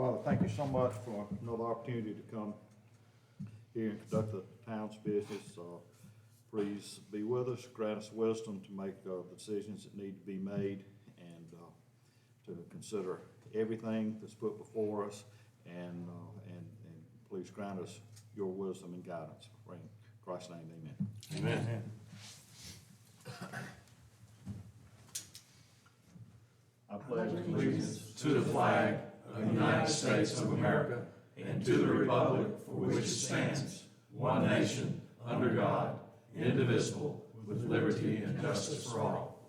Father, thank you so much for another opportunity to come here and conduct the town's business. Please be with us, grant us wisdom to make the decisions that need to be made, and to consider everything that's put before us, and please grant us your wisdom and guidance. In Christ's name, amen. Amen. I pledge Allegiance to the flag of the United States of America and to the republic for which it stands, one nation, under God, indivisible, with liberty and justice for all.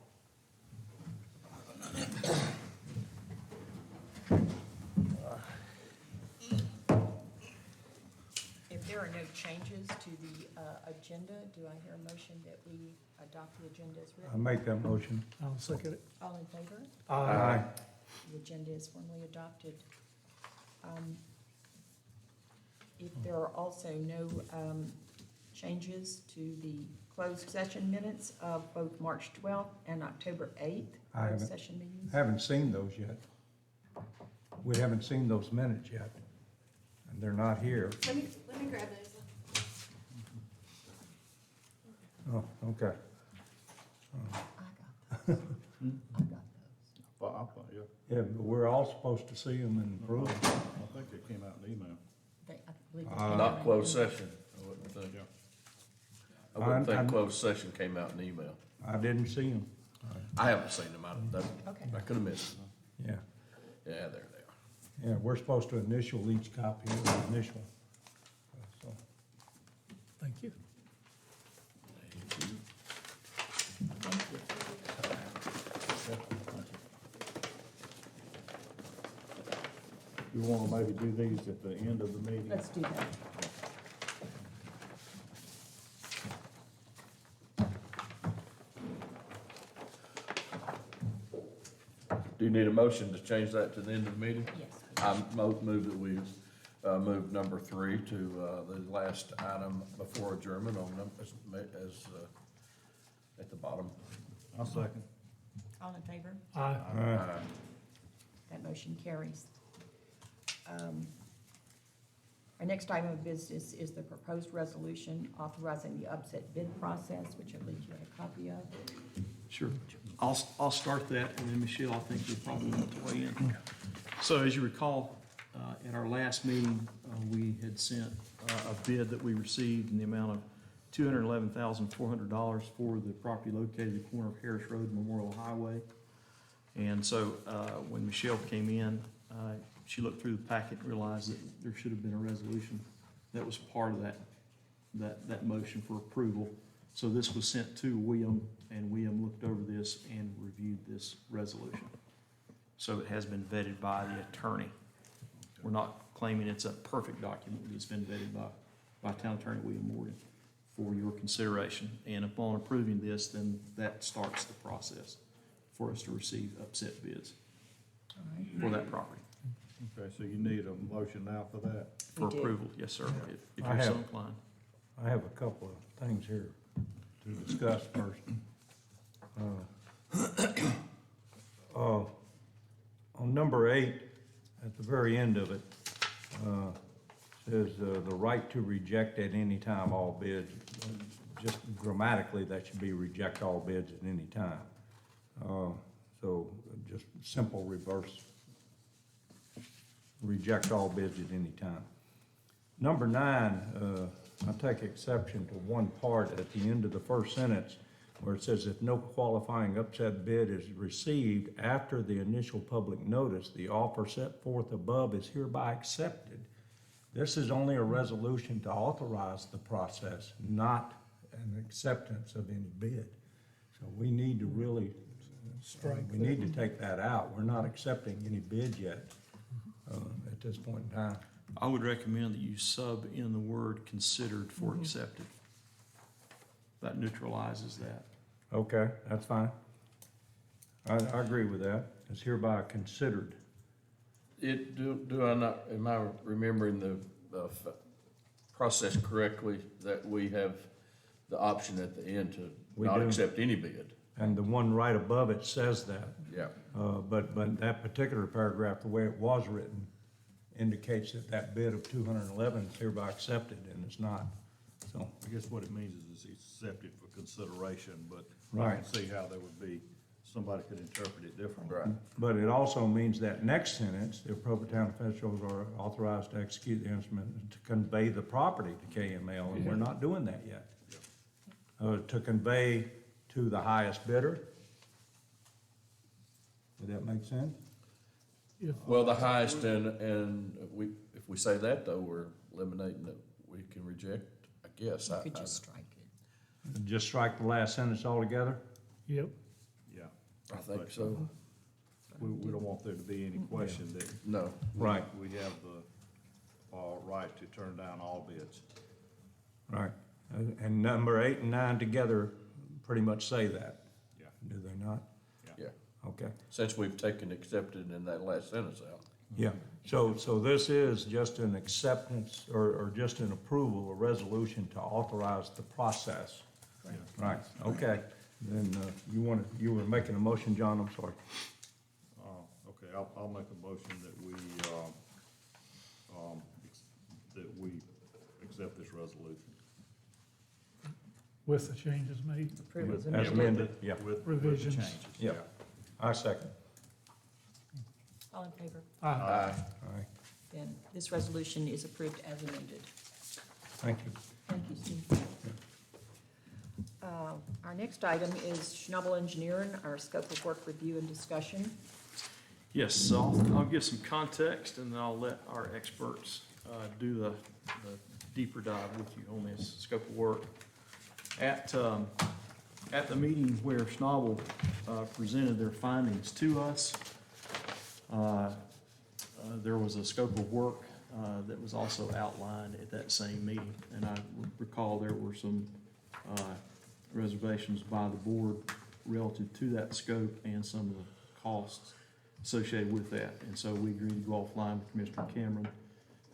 If there are no changes to the agenda, do I hear a motion that we adopt the agenda as I written? make that motion. I'll second it. All in favor? Aye. The agenda is formally adopted. If there are also no changes to the closed session minutes of both March 12th and October 8th I closed haven't- session meetings? Haven't seen those yet. We haven't seen those minutes yet, and they're not here. Let me grab those. Oh, okay. I got those. I got those. yeah, Yeah, but we're all supposed to see them and approve them. I think they came out in email. I believe they Uh, came Not out. closed session, I wouldn't think. Yeah. I wouldn't I'm- think closed session came out in email. I didn't see them. I haven't seen them, Okay. I could have missed them. Yeah, Yeah, there they are. yeah, we're supposed to initial each copy of the initial. So, Thank you. Thank you. You want to maybe do these at the end of the meeting? Let's do that. Do you need a motion to change that to the end of the meeting? Yes. I move that we move number 3 to the last item before adjournment on at the bottom. I'll second. All in favor? Aye. That motion carries. Our next item of business is the proposed resolution authorizing the upset bid process, which I believe you have a copy of. Sure. I'll start that, and then Michelle, I think you'll probably want to weigh in. So as you recall, at our last meeting, we had sent a bid that we received in the amount of $211,400 for the property located at the corner of Harris Road and Memorial Highway. And so when Michelle came in, she looked through the packet and realized that there should have been a resolution that was part of that motion for approval. So this was sent to William, and William looked over this and reviewed this resolution. So it has been vetted by the attorney. We're not claiming it's a perfect document, but it's been vetted by Town Attorney William Morgan for your consideration. And upon approving this, then that starts the process for us to receive upset bids All right. for that property. Okay, so you need a motion now for that? For We do. approval, yes, sir, if I you're so have- inclined. I have a couple of things here to discuss first. On number 8, at the very end of it, says the right to reject at any time all bids. Just grammatically, that should be reject all bids at any time. So just simple reverse. Reject all bids at any time. Number 9, I take exception to one part at the end of the first sentence where it says, if no qualifying upset bid is received after the initial public notice, the offer set forth above is hereby accepted. This is only a resolution to authorize the process, not an acceptance of any bid. So we need to really, we need to take that out. We're not accepting any bid yet at this point in time. I would recommend that you sub in the word considered for accepted. That neutralizes that. Okay, that's fine. I agree with that. It's hereby considered. Do I not, am I remembering the process correctly, that we have the option at the end to We not do. accept any bid? And the one right above it says that. Yeah. But that particular paragraph, the way it was written, indicates that that bid of 211 is hereby accepted, and it's not. So, I guess what it means is it's accepted for consideration, but I Right. can see how there would be, somebody could interpret it differently. Right. but it also means that next sentence, the appropriate town officials are authorized to execute the instrument to convey the property to KML, and we're not doing that yet. To convey to the highest bidder. Did that make sense? If, Well, the highest, and if we say that though, we're eliminating that we can reject, I guess. You could just strike it. Just strike the last sentence altogether? yep, Yeah. I think so. We don't want there to be any question that. No. Right. We have the, right to turn down all bids. Right. And number 8 and 9 together pretty much say that. Yeah. Do they not? Yeah. Okay. Since we've taken accepted in that last sentence out. Yeah, so this is just an acceptance or just an approval, a resolution to authorize the process. Right, okay. Then you were making a motion, John, I'm sorry. Okay, I'll make a motion that we accept this resolution. with the changes made. Approve as As amended. amended, yeah. With Revisions. the changes. Yeah. I second. All in favor? Aye. Aye. All right, Then this resolution is approved as amended. thank you. Thank you, Steve. Our next item is Schnabel Engineering, our scope of work review and discussion. Yes, so I'll give some context and then I'll let our experts do the deeper dive with you on this scope of work. At the meeting where Schnabel presented their findings to us, there was a scope of work that was also outlined at that same meeting. And I recall there were some reservations by the board relative to that scope and some of the costs associated with that. And so we agreed to go offline with Commissioner Cameron,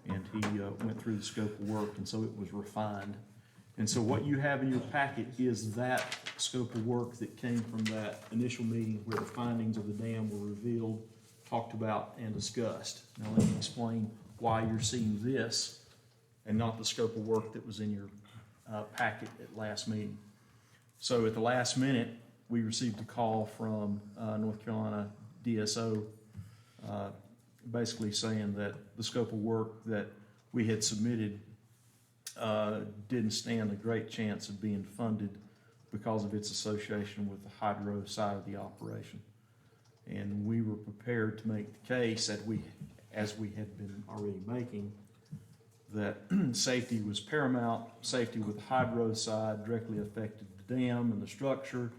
and he went through the scope of work, and so it was refined. And so what you have in your packet is that scope of work that came from that initial meeting where the findings of the dam were revealed, talked about, and discussed. Now let me explain why you're seeing this and not the scope of work that was in your packet at last meeting. So at the last minute, we received a call from North Carolina DSO, basically saying that the scope of work that we had submitted didn't stand a great chance of being funded because of its association with the hydro side of the operation. And we were prepared to make the case that as we had been already making, that safety was paramount, safety with the hydro side directly affected the dam and the structure.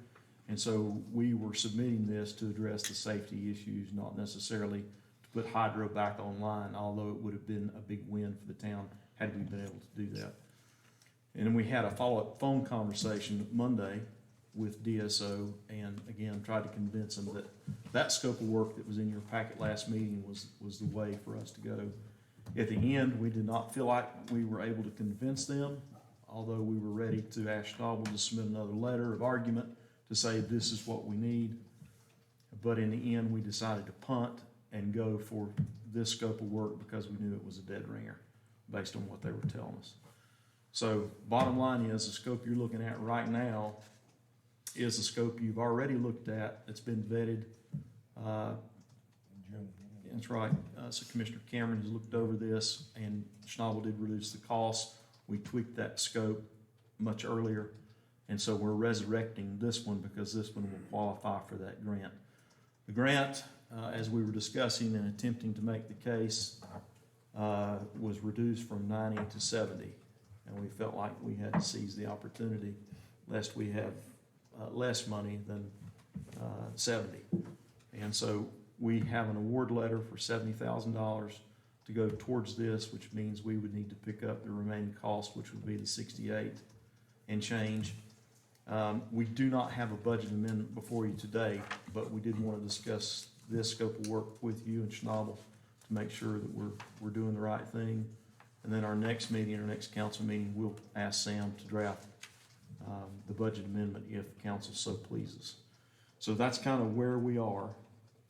And so we were submitting this to address the safety issues, not necessarily to put hydro back online, although it would have been a big win for the town had we been able to do that. And then we had a follow-up phone conversation Monday with DSO, and again, tried to convince them that that scope of work that was in your packet last meeting was the way for us to go. At the end, we did not feel like we were able to convince them, although we were ready to ask Schnabel to submit another letter of argument to say this is what we need. But in the end, we decided to punt and go for this scope of work because we knew it was a dead ringer based on what they were telling us. So bottom line is the scope you're looking at right now is the scope you've already looked at. It's been vetted. That's right. So Commissioner Cameron has looked over this, and Schnabel did reduce the cost. We tweaked that scope much earlier, and so we're resurrecting this one because this one will qualify for that grant. The grant, as we were discussing and attempting to make the case, was reduced from 90 to 70, and we felt like we had to seize the opportunity lest we have less money than 70. And so we have an award letter for $70,000 to go towards this, which means we would need to pick up the remaining cost, which would be the 68 and change. We do not have a budget amendment before you today, but we did want to discuss this scope of work with you and Schnabel to make sure that we're doing the right thing. And then our next meeting, our next council meeting, we'll ask Sam to draft the budget amendment if council so pleases. So that's kind of where we are.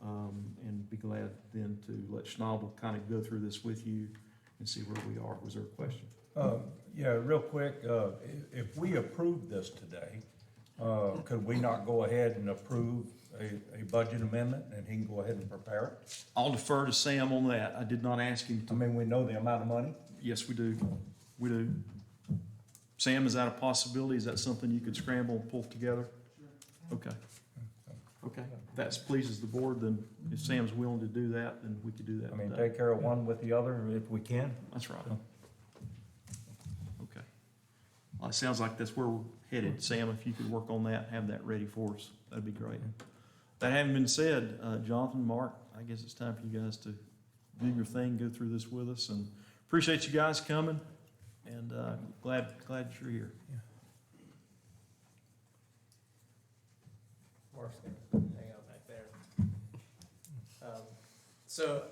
and be glad then to let Schnabel kind of go through this with you and see where we are. Was there a question? Yeah, real quick, if we approve this today, could we not go ahead and approve a budget amendment and he can go ahead and prepare it? I'll defer to Sam on that. I did not ask him I to. mean, we know the amount of money. Yes, we do. We do. Sam, is that a possibility? Is that something you could scramble and pull together? Okay. Okay. If that pleases the board, then if Sam's willing to do that, then we could do that. I mean, today. take care of one with the other if we can. That's right. Okay. Well, it sounds like that's where we're headed. Sam, if you could work on that, have that ready for us, that'd be great. That having been said, Jonathan, Mark, I guess it's time for you guys to do your thing, go through this with us, and appreciate you guys coming, and glad you're here. Mark's gonna hang out back there. So,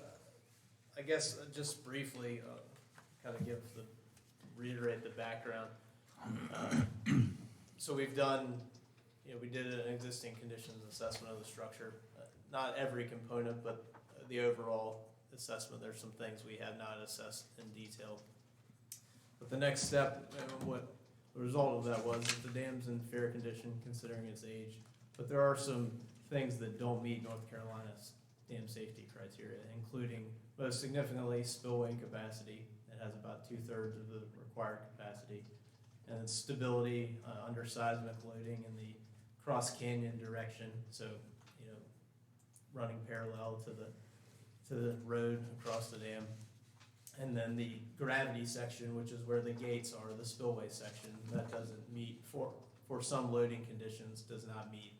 I guess just briefly, kind of reiterate the background. So we've done, we did an existing conditions assessment of the structure. Not every component, but the overall assessment, there's some things we had not assessed in detail. But the next step, and what the result of that was, is the dam's in fair condition considering its age. But there are some things that don't meet North Carolina's dam safety criteria, including most significantly spillway capacity. It has about 2/3 of the required capacity. And then stability under seismic loading in the cross canyon direction. So, running parallel to the road across the dam. And then the gravity section, which is where the gates are, the spillway section, that doesn't meet, for some loading conditions, does not meet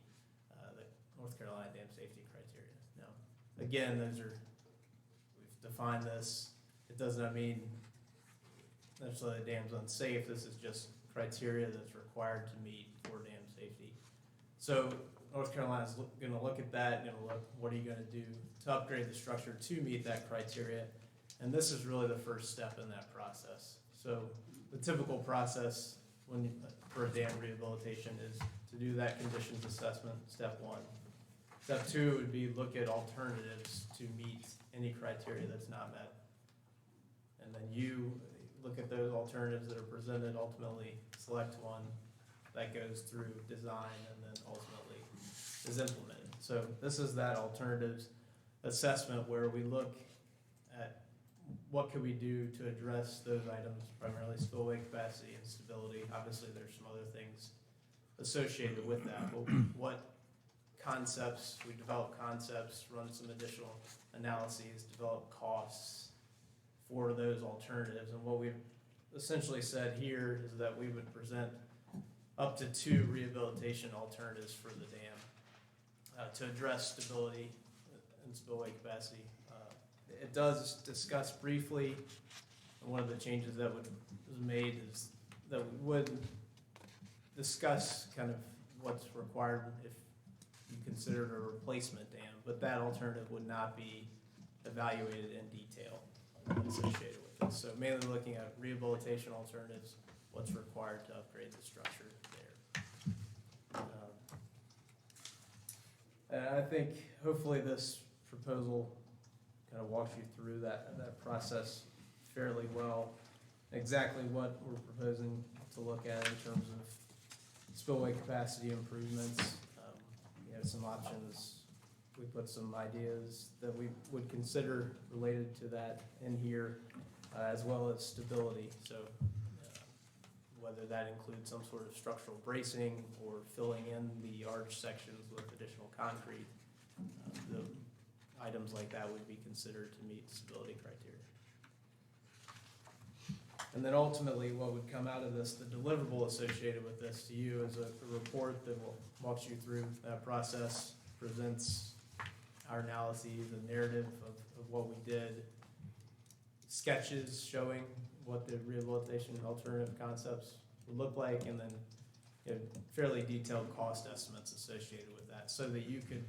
the North Carolina dam safety criteria. Now, again, we've defined this. It does not mean necessarily the dam's unsafe. This is just criteria that's required to meet for dam safety. So North Carolina's going to look at that, what are you going to do to upgrade the structure to meet that criteria? And this is really the first step in that process. So the typical process for a dam rehabilitation is to do that conditions assessment, step one. Step two would be look at alternatives to meet any criteria that's not met. And then you look at those alternatives that are presented, ultimately select one that goes through design and then ultimately is implemented. So this is that alternatives assessment where we look at what could we do to address those items, primarily spillway capacity and stability. Obviously, there's some other things associated with that. But what concepts, we develop concepts, run some additional analyses, develop costs for those alternatives. And what we've essentially said here is that we would present up to 2 rehabilitation alternatives for the dam to address stability and spillway capacity. It does discuss briefly, and one of the changes that was made is that we would discuss kind of what's required if you considered a replacement dam, but that alternative would not be evaluated in detail associated with it. So mainly looking at rehabilitation alternatives, what's required to upgrade the structure there. And I think hopefully this proposal kind of walks you through that process fairly well. Exactly what we're proposing to look at in terms of spillway capacity improvements. Some options. We put some ideas that we would consider related to that in here, as well as stability. So whether that includes some sort of structural bracing or filling in the arch sections with additional concrete, the items like that would be considered to meet stability criteria. And then ultimately what would come out of this, the deliverable associated with this to you is a report that will walk you through that process, presents our analyses, a narrative of what we did, sketches showing what the rehabilitation alternative concepts would look like, and then fairly detailed cost estimates associated with that, so that you could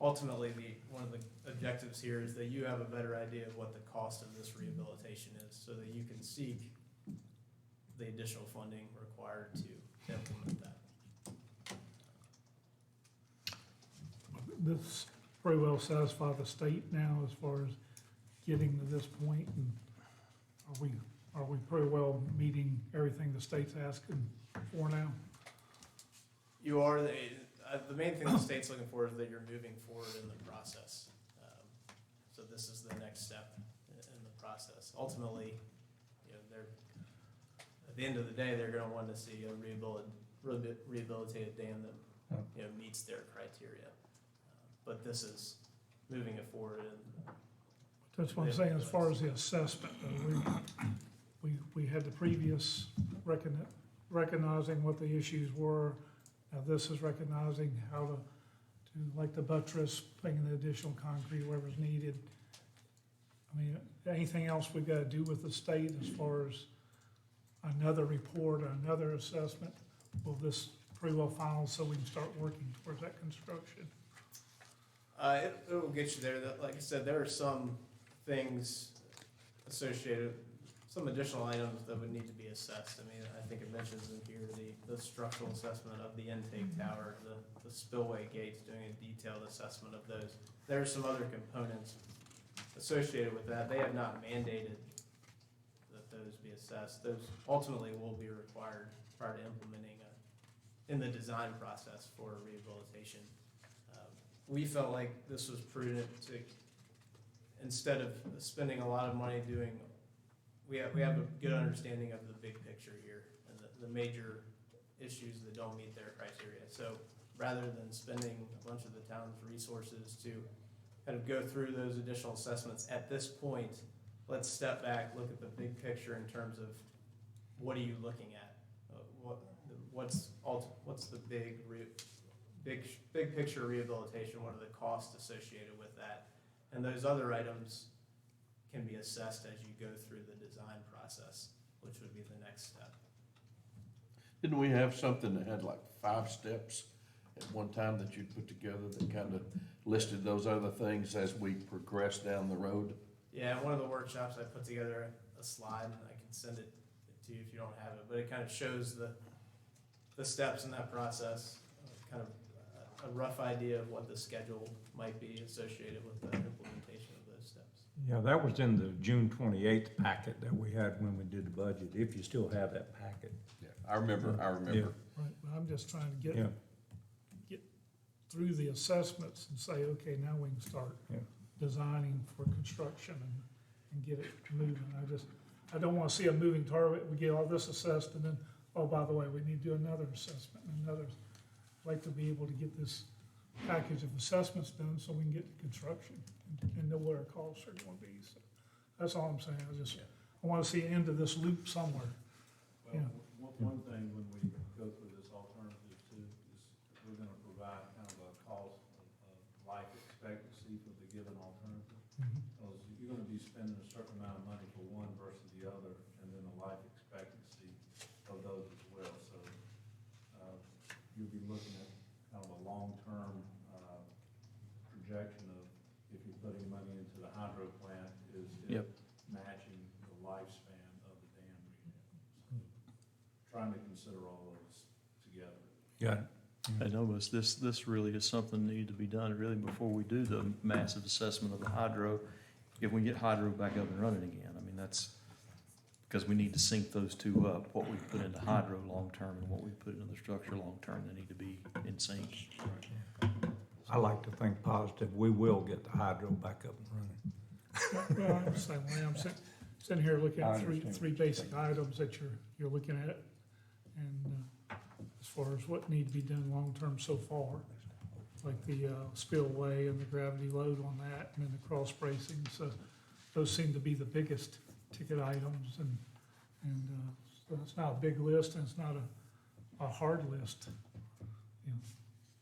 ultimately one of the objectives here is that you have a better idea of what the cost of this rehabilitation is, so that you can seek the additional funding required to implement that. pretty well satisfy the state now as far as getting to this point? And are we pretty well meeting everything the state's asking for now? You are, the main thing the state's looking for is that you're moving forward in the process. So this is the next step in the process. Ultimately, you know, at the end of the day, they're gonna want to see a rehabilitated dam that, you know, meets their criteria. But this is moving it forward and. That's what I'm saying, as far as the assessment, though. We had the previous recognizing what the issues were. Now this is recognizing how to like the buttress, putting in the additional concrete, whatever's needed. I mean, anything else we've got to do with the state as far as another report, another assessment? Will this pretty well final so we can start working towards that construction? It will get you there. Like I said, there are some things associated, some additional items that would need to be assessed. I mean, I think it mentions in here the structural assessment of the intake tower, the spillway gates, doing a detailed assessment of those. There are some other components associated with that. They have not mandated that those be assessed. Those ultimately will be required prior to implementing in the design process for rehabilitation. We felt like this was prudent to, instead of spending a lot of money doing, we have a good understanding of the big picture here and the major issues that don't meet their criteria. So rather than spending a bunch of the town's resources to kind of go through those additional assessments at this point, let's step back, look at the big picture in terms of what are you looking at? What's the big picture rehabilitation? What are the costs associated with that? And those other items can be assessed as you go through the design process, which would be the next step. Didn't we have something that had like 5 steps at one time that you'd put together that kind of listed those other things as we progress down the road? Yeah, in one of the workshops, I put together a slide, and I can send it to you if you don't have it, but it kind of shows the steps in that process, kind of a rough idea of what the schedule might be associated with the implementation of those steps. Yeah, that was in the June 28th packet that we had when we did the budget, if you still have that packet. Yeah, I remember. Yeah. Right, but I'm just trying to Yeah. get through the assessments and say, okay, now we can start Yeah. designing for construction and get it moving. I don't want to see a moving target. We get all this assessed and then, oh, by the way, we need to do another assessment and another. I'd like to be able to get this package of assessments done so we can get to construction and know what our costs are going to be. So that's all I'm saying. I want to see an end to this loop somewhere. Well, Yeah. one thing when we go through this alternative too, is we're gonna provide kind of a cost of life expectancy for the given alternative. Because you're gonna be spending a certain amount of money for one versus the other, and then the life expectancy of those as well. So, you'll be looking at kind of a long-term, projection of if you're putting money into the hydro plant, is it Yep. matching the lifespan of the dam rehab? So, trying to consider all those together. Got it. And almost, this really is something that needed to be done really before we do the massive assessment of the hydro. If we get hydro back up and running again, I mean, that's, because we need to sync those two up. What we put into hydro long-term and what we put into the structure long-term, they need to be in sync. I like to think positive, we will get the hydro back up and running. Well, I'm the same way. I'm sitting here looking I at understand. three basic items that you're looking at. And as far as what need to be done long-term so far, like the spillway and the gravity load on that, and then the cross bracing. So those seem to be the biggest ticket items, and so it's not a big list, and it's not a hard list, you know,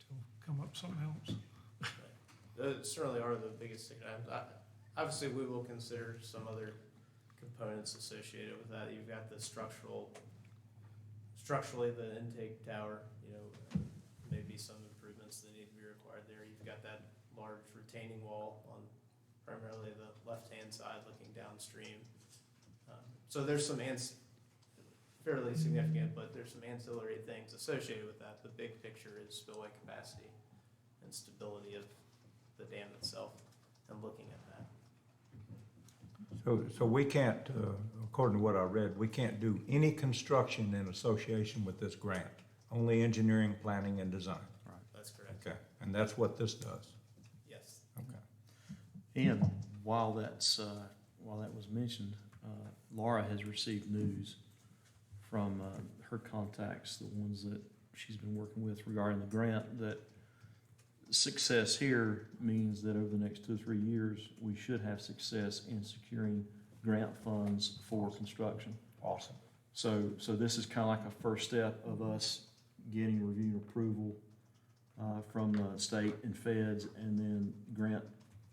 to come up with something else. Those certainly are the biggest ticket items. Obviously, we will consider some other components associated with that. You've got the structurally the intake tower, you know, maybe some improvements that need to be required there. You've got that large retaining wall on primarily the left-hand side looking downstream. So there's some fairly significant, but there's some ancillary things associated with that. The big picture is spillway capacity and stability of the dam itself and looking at that. So we can't, according to what I read, we can't do any construction in association with this grant, only engineering, planning, and design. That's correct. Okay, and that's what this does. Yes. Okay. And while that's, while that was mentioned, Laura has received news from her contacts, the ones that she's been working with regarding the grant, that success here means that over the next 2 or 3 years, we should have success in securing grant funds for construction. Awesome. So this is kind of like a first step of us getting review and approval from the state and feds, and then grant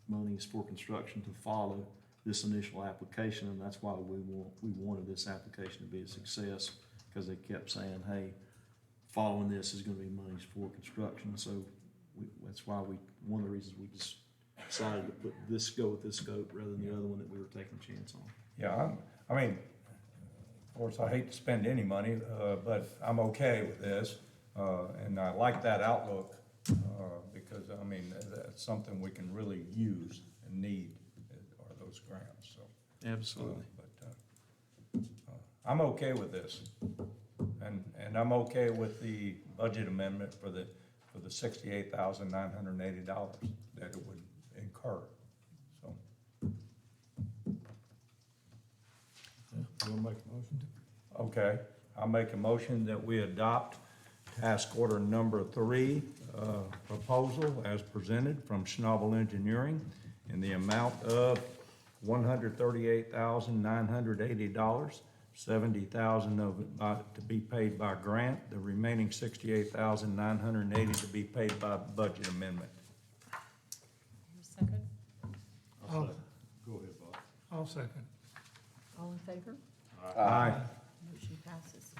monies for construction to follow this initial application. And that's why we wanted this application to be a success, because they kept saying, hey, following this is going to be monies for construction. So that's why one of the reasons we just decided to go with this scope rather than the other one that we were taking a chance on. Yeah, I mean, of course, I hate to spend any money, but I'm okay with this. And I like that outlook, because, I mean, that's something we can really use and need, are those grants, so. Absolutely. But I'm okay with this. And I'm okay with the budget amendment for the $68,980 that it would incur, so. You wanna make a motion? Okay, I'll make a motion that we adopt task order number 3, proposal as presented from Schnabel Engineering in the amount of $138,980, $70,000 of it to be paid by grant, the remaining $68,980 to be paid by budget amendment. Second, I'll, Go ahead, Bob. I'll second. all in favor? Aye. Motion passes.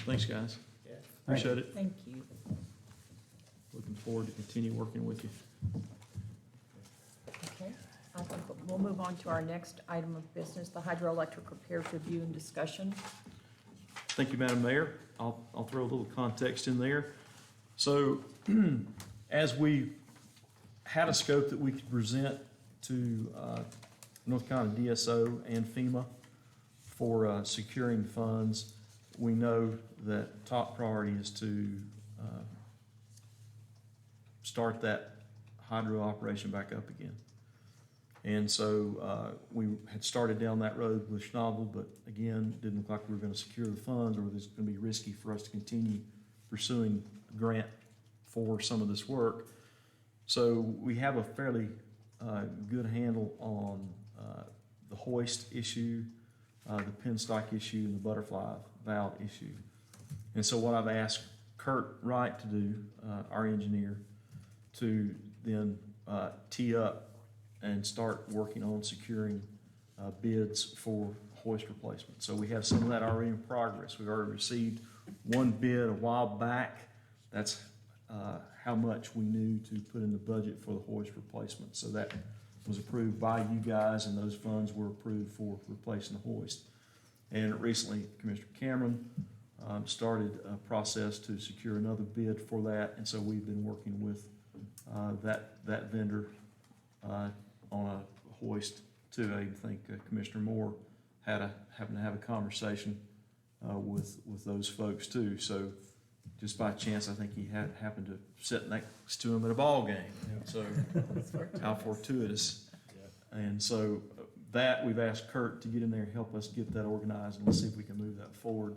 Thanks, guys. Yeah. Appreciate it. Thank you. Looking forward to continue working with you. Okay, I think we'll move on to our next item of business, the hydroelectric repairs review and discussion. Thank you, Madam Mayor. I'll throw a little context in there. So as we had a scope that we could present to North Carolina DSO and FEMA for securing funds, we know that top priority is to start that hydro operation back up again. And so we had started down that road with Schnabel, but again, didn't look like we were going to secure the funds, or it's going to be risky for us to continue pursuing a grant for some of this work. So we have a fairly good handle on the hoist issue, the penstock issue, and the butterfly valve issue. And so what I've asked Kurt Wright to do, our engineer, to then tee up and start working on securing bids for hoist replacement. So we have some of that already in progress. We've already received one bid a while back. That's how much we knew to put in the budget for the hoist replacement. So that was approved by you guys, and those funds were approved for replacing the hoist. And recently, Commissioner Cameron started a process to secure another bid for that, and so we've been working with that vendor on a hoist too. I think Commissioner Moore happened to have a conversation with those folks too. So just by chance, I think he happened to sit next to him at a ball game. So how fortuitous. And so that we've asked Kurt to get in there and help us get that organized, and let's see if we can move that forward.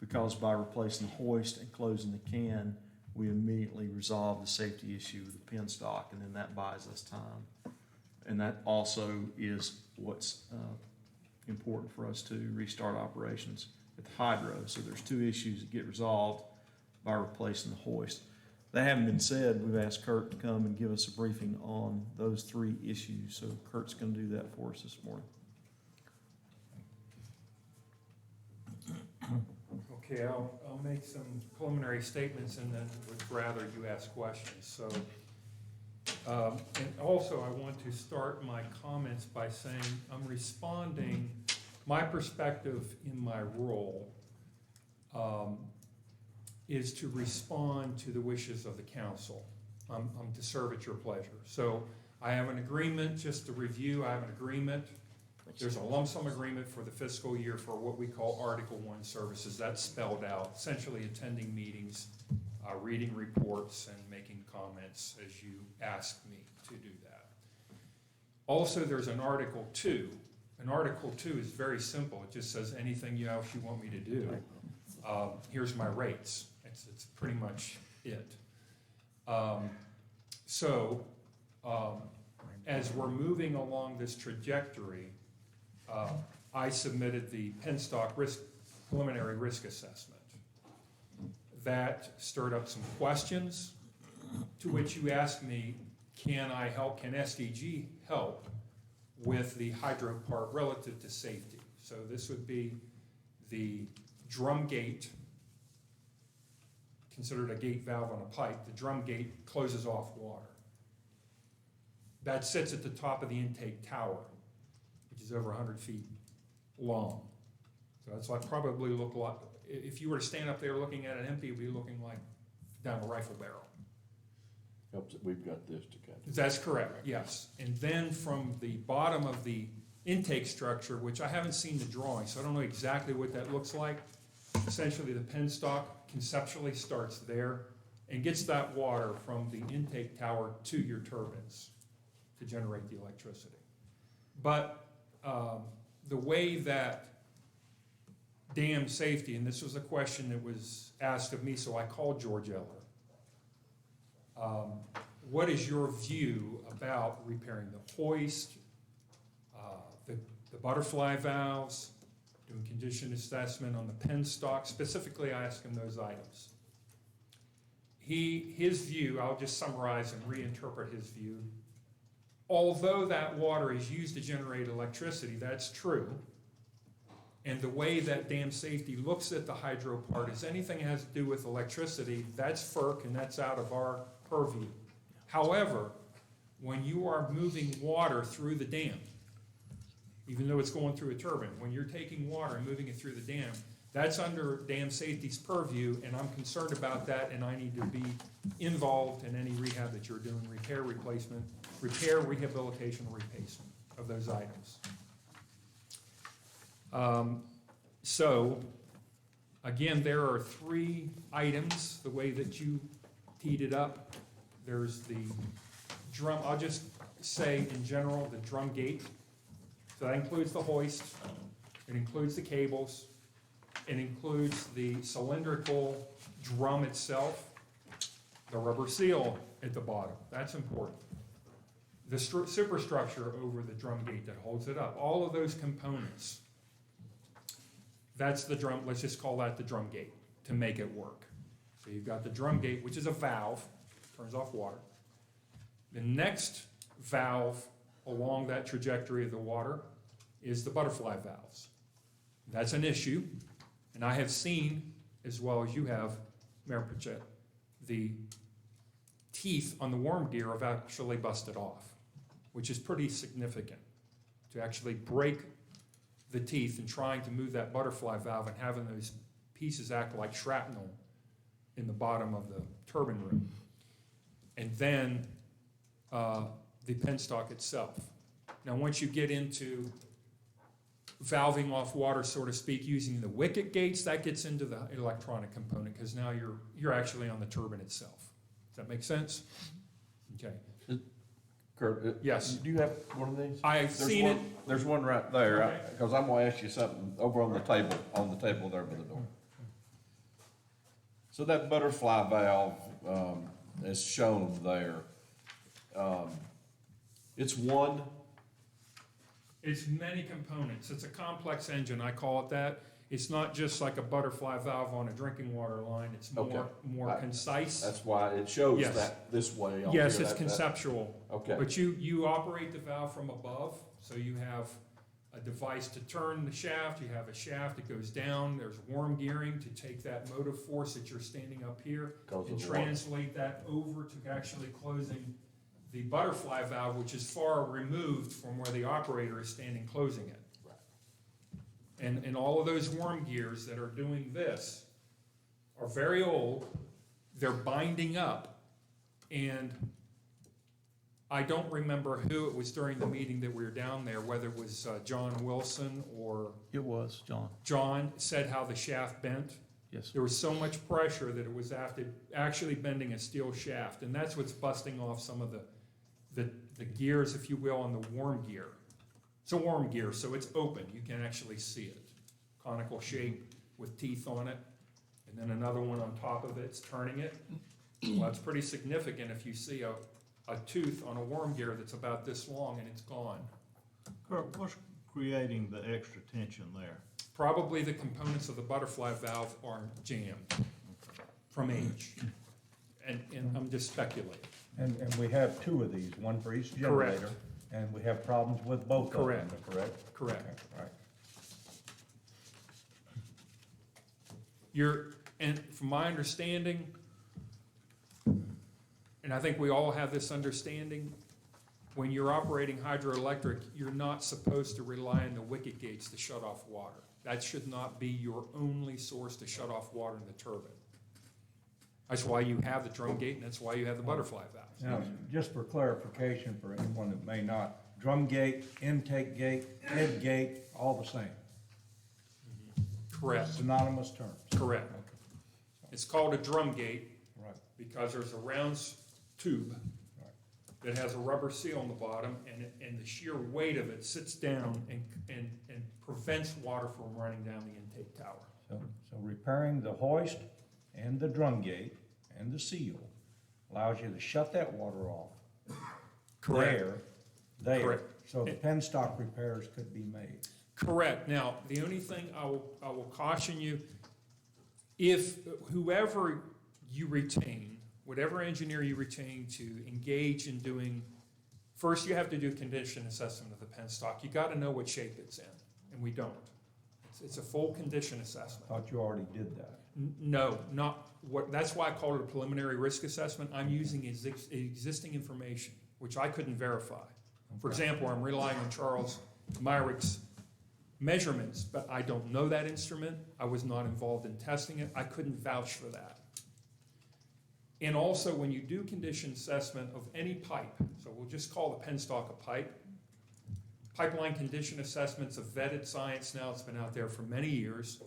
Because by replacing the hoist and closing the can, we immediately resolve the safety issue with the penstock, and then that buys us time. And that also is what's important for us to restart operations at the hydro. So there's 2 issues that get resolved by replacing the hoist. That having been said, we've asked Kurt to come and give us a briefing on those 3 issues. So Kurt's going to do that for us this morning. Okay, I'll make some preliminary statements and then would rather you ask questions. So, and also I want to start my comments by saying I'm responding, my perspective in my role is to respond to the wishes of the council. I'm to serve at your pleasure. So I have an agreement, just to review, I have an agreement. There's a lump sum agreement for the fiscal year for what we call Article 1 services. That's spelled out, essentially attending meetings, reading reports, and making comments as you asked me to do that. Also, there's an Article 2. And Article 2 is very simple. It just says anything else you want me to do. Here's my rates. It's pretty much it. As we're moving along this trajectory, I submitted the Penstock preliminary risk assessment. That stirred up some questions, to which you asked me, can SDG help with the hydro part relative to safety? So this would be the drum gate, considered a gate valve on a pipe. The drum gate closes off water. That sits at the top of the intake tower, which is over 100 feet long. So that's like probably look like, if you were to stand up there looking at it empty, it would be looking like down a rifle barrel. Helps that we've got this to kind of. That's correct, yes. And then from the bottom of the intake structure, which I haven't seen the drawing, so I don't know exactly what that looks like. Essentially, the penstock conceptually starts there and gets that water from the intake tower to your turbines to generate the electricity. But the way that dam safety, and this was a question that was asked of me, so I called George Eller. What is your view about repairing the hoist, the butterfly valves, doing condition assessment on the penstock? Specifically, I asked him those items. His view, I'll just summarize and reinterpret his view. Although that water is used to generate electricity, that's true. And the way that dam safety looks at the hydro part is anything that has to do with electricity, that's FERC and that's out of our purview. However, when you are moving water through the dam, even though it's going through a turbine, when you're taking water and moving it through the dam, that's under dam safety's purview, and I'm concerned about that, and I need to be involved in any rehab that you're doing, repair, replacement, repair, rehabilitation, or replacement of those items. So, again, there are 3 items, the way that you teed it up. There's the drum, I'll just say in general, the drum gate. So that includes the hoist, it includes the cables, it includes the cylindrical drum itself, the rubber seal at the bottom, that's important. The superstructure over the drum gate that holds it up, all of those components. That's the drum, let's just call that the drum gate to make it work. So you've got the drum gate, which is a valve, turns off water. The next valve along that trajectory of the water is the butterfly valves. That's an issue, and I have seen, as well as you have, Mayor Pritchett, the teeth on the worm gear have actually busted off, which is pretty significant to actually break the teeth and trying to move that butterfly valve and having those pieces act like shrapnel in the bottom of the turbine room. And then the penstock itself. Now, once you get into valving off water, so to speak, using the wicket gates, that gets into the electronic component, because now you're actually on the turbine itself. Does that make sense? Okay. Kurt, Yes. do you have one of these? I've seen it. There's one right there, Okay. because I'm gonna ask you something over on the table there by the door. So that butterfly valve, is shown there. It's one. It's many components. It's a complex engine, I call it that. It's not just like a butterfly valve on a drinking water line. It's more Right. concise. That's why it shows Yes. that this way. on Yes, here, it's that- conceptual. Okay, But you operate the valve from above, so you have a device to turn the shaft, you have a shaft that goes down, there's worm gearing to take that motive force that you're standing up here Because and of the water. translate that over to actually closing the butterfly valve, which is far removed from where the operator is standing closing it. Right. And all of those worm gears that are doing this are very old, they're binding up, And I don't remember who it was during the meeting that we were down there, whether it was John Wilson or It was, John. John, said how the shaft bent. Yes. There was so much pressure that it was after actually bending a steel shaft, and that's what's busting off some of the gears, if you will, on the worm gear. It's a worm gear, so it's open. You can actually see it. Conical shape with teeth on it, and then another one on top of it's turning it. Well, that's pretty significant if you see a tooth on a worm gear that's about this long and it's gone. Kurt, what's creating the extra tension there? Probably the components of the butterfly valve are jammed from age. And I'm just speculating. And we have two of these, one for each Correct. generator, and we have problems with both of them, Correct. correct? Correct. Okay, right. And from my understanding, and I think we all have this understanding, when you're operating hydroelectric, you're not supposed to rely on the wicket gates to shut off water. That should not be your only source to shut off water in the turbine. That's why you have the drum gate, and that's why you have the butterfly valves. Now, just for clarification for anyone that may not, drum gate, intake gate, head gate, all the same, Correct, synonymous terms. correct. It's called a drum gate Right, because there's a round tube that has a rubber seal on the bottom, and the sheer weight of it sits down and prevents water from running down the intake tower. so repairing the hoist and the drum gate and the seal allows you to shut that water off. There, Correct. so the penstock repairs could be made. Correct. Now, the only thing I will caution you, if whoever you retain, whatever engineer you retain to engage in doing, first you have to do a condition assessment of the penstock. You got to know what shape it's in, and we don't. It's a full condition assessment. Thought you already did that. No, not what. That's why I called it a preliminary risk assessment. I'm using existing information, which I couldn't verify. For example, I'm relying on Charles Myrick's measurements, but I don't know that instrument. I was not involved in testing it. I couldn't vouch for that. And also, when you do condition assessment of any pipe, so we'll just call the penstock a pipe, pipeline condition assessments of vetted science now, it's been out there for many years,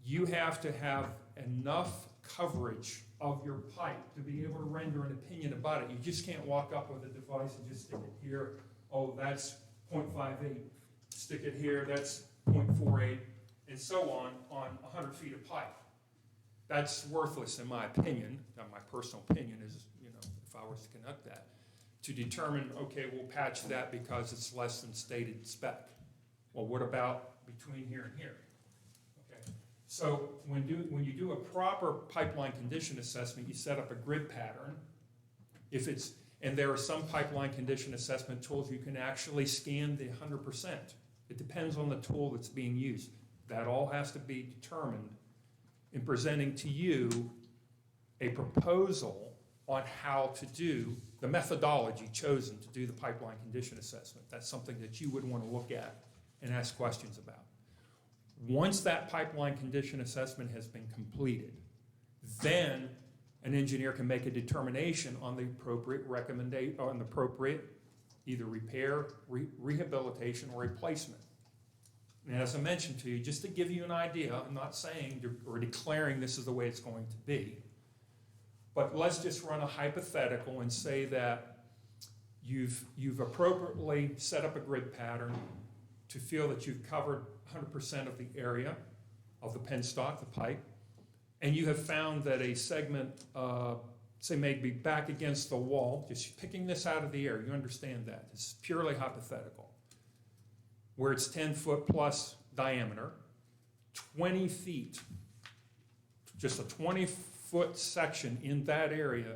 you have to have enough coverage of your pipe to be able to render an opinion about it. You just can't walk up with a device and just stick it here, oh, that's 0.58, stick it here, that's 0.48, and so on 100 feet of pipe. That's worthless in my opinion. Now, my personal opinion is, if I was to conduct that, to determine, okay, we'll patch that because it's less than stated spec. Well, what about between here and here? Okay. So when you do a proper pipeline condition assessment, you set up a grid pattern. And there are some pipeline condition assessment tools you can actually scan the 100%. It depends on the tool that's being used. That all has to be determined in presenting to you a proposal on how to do the methodology chosen to do the pipeline condition assessment. That's something that you would want to look at and ask questions about. Once that pipeline condition assessment has been completed, then an engineer can make a determination on the appropriate recommendation, on the appropriate either repair, rehabilitation, or replacement. And as I mentioned to you, just to give you an idea, I'm not saying or declaring this is the way it's going to be, but let's just run a hypothetical and say that you've appropriately set up a grid pattern to feel that you've covered 100% of the area of the penstock, the pipe, and you have found that a segment, say maybe back against the wall, just picking this out of the air, you understand that. It's purely hypothetical. Where it's 10 foot plus diameter, 20 feet, just a 20-foot section in that area,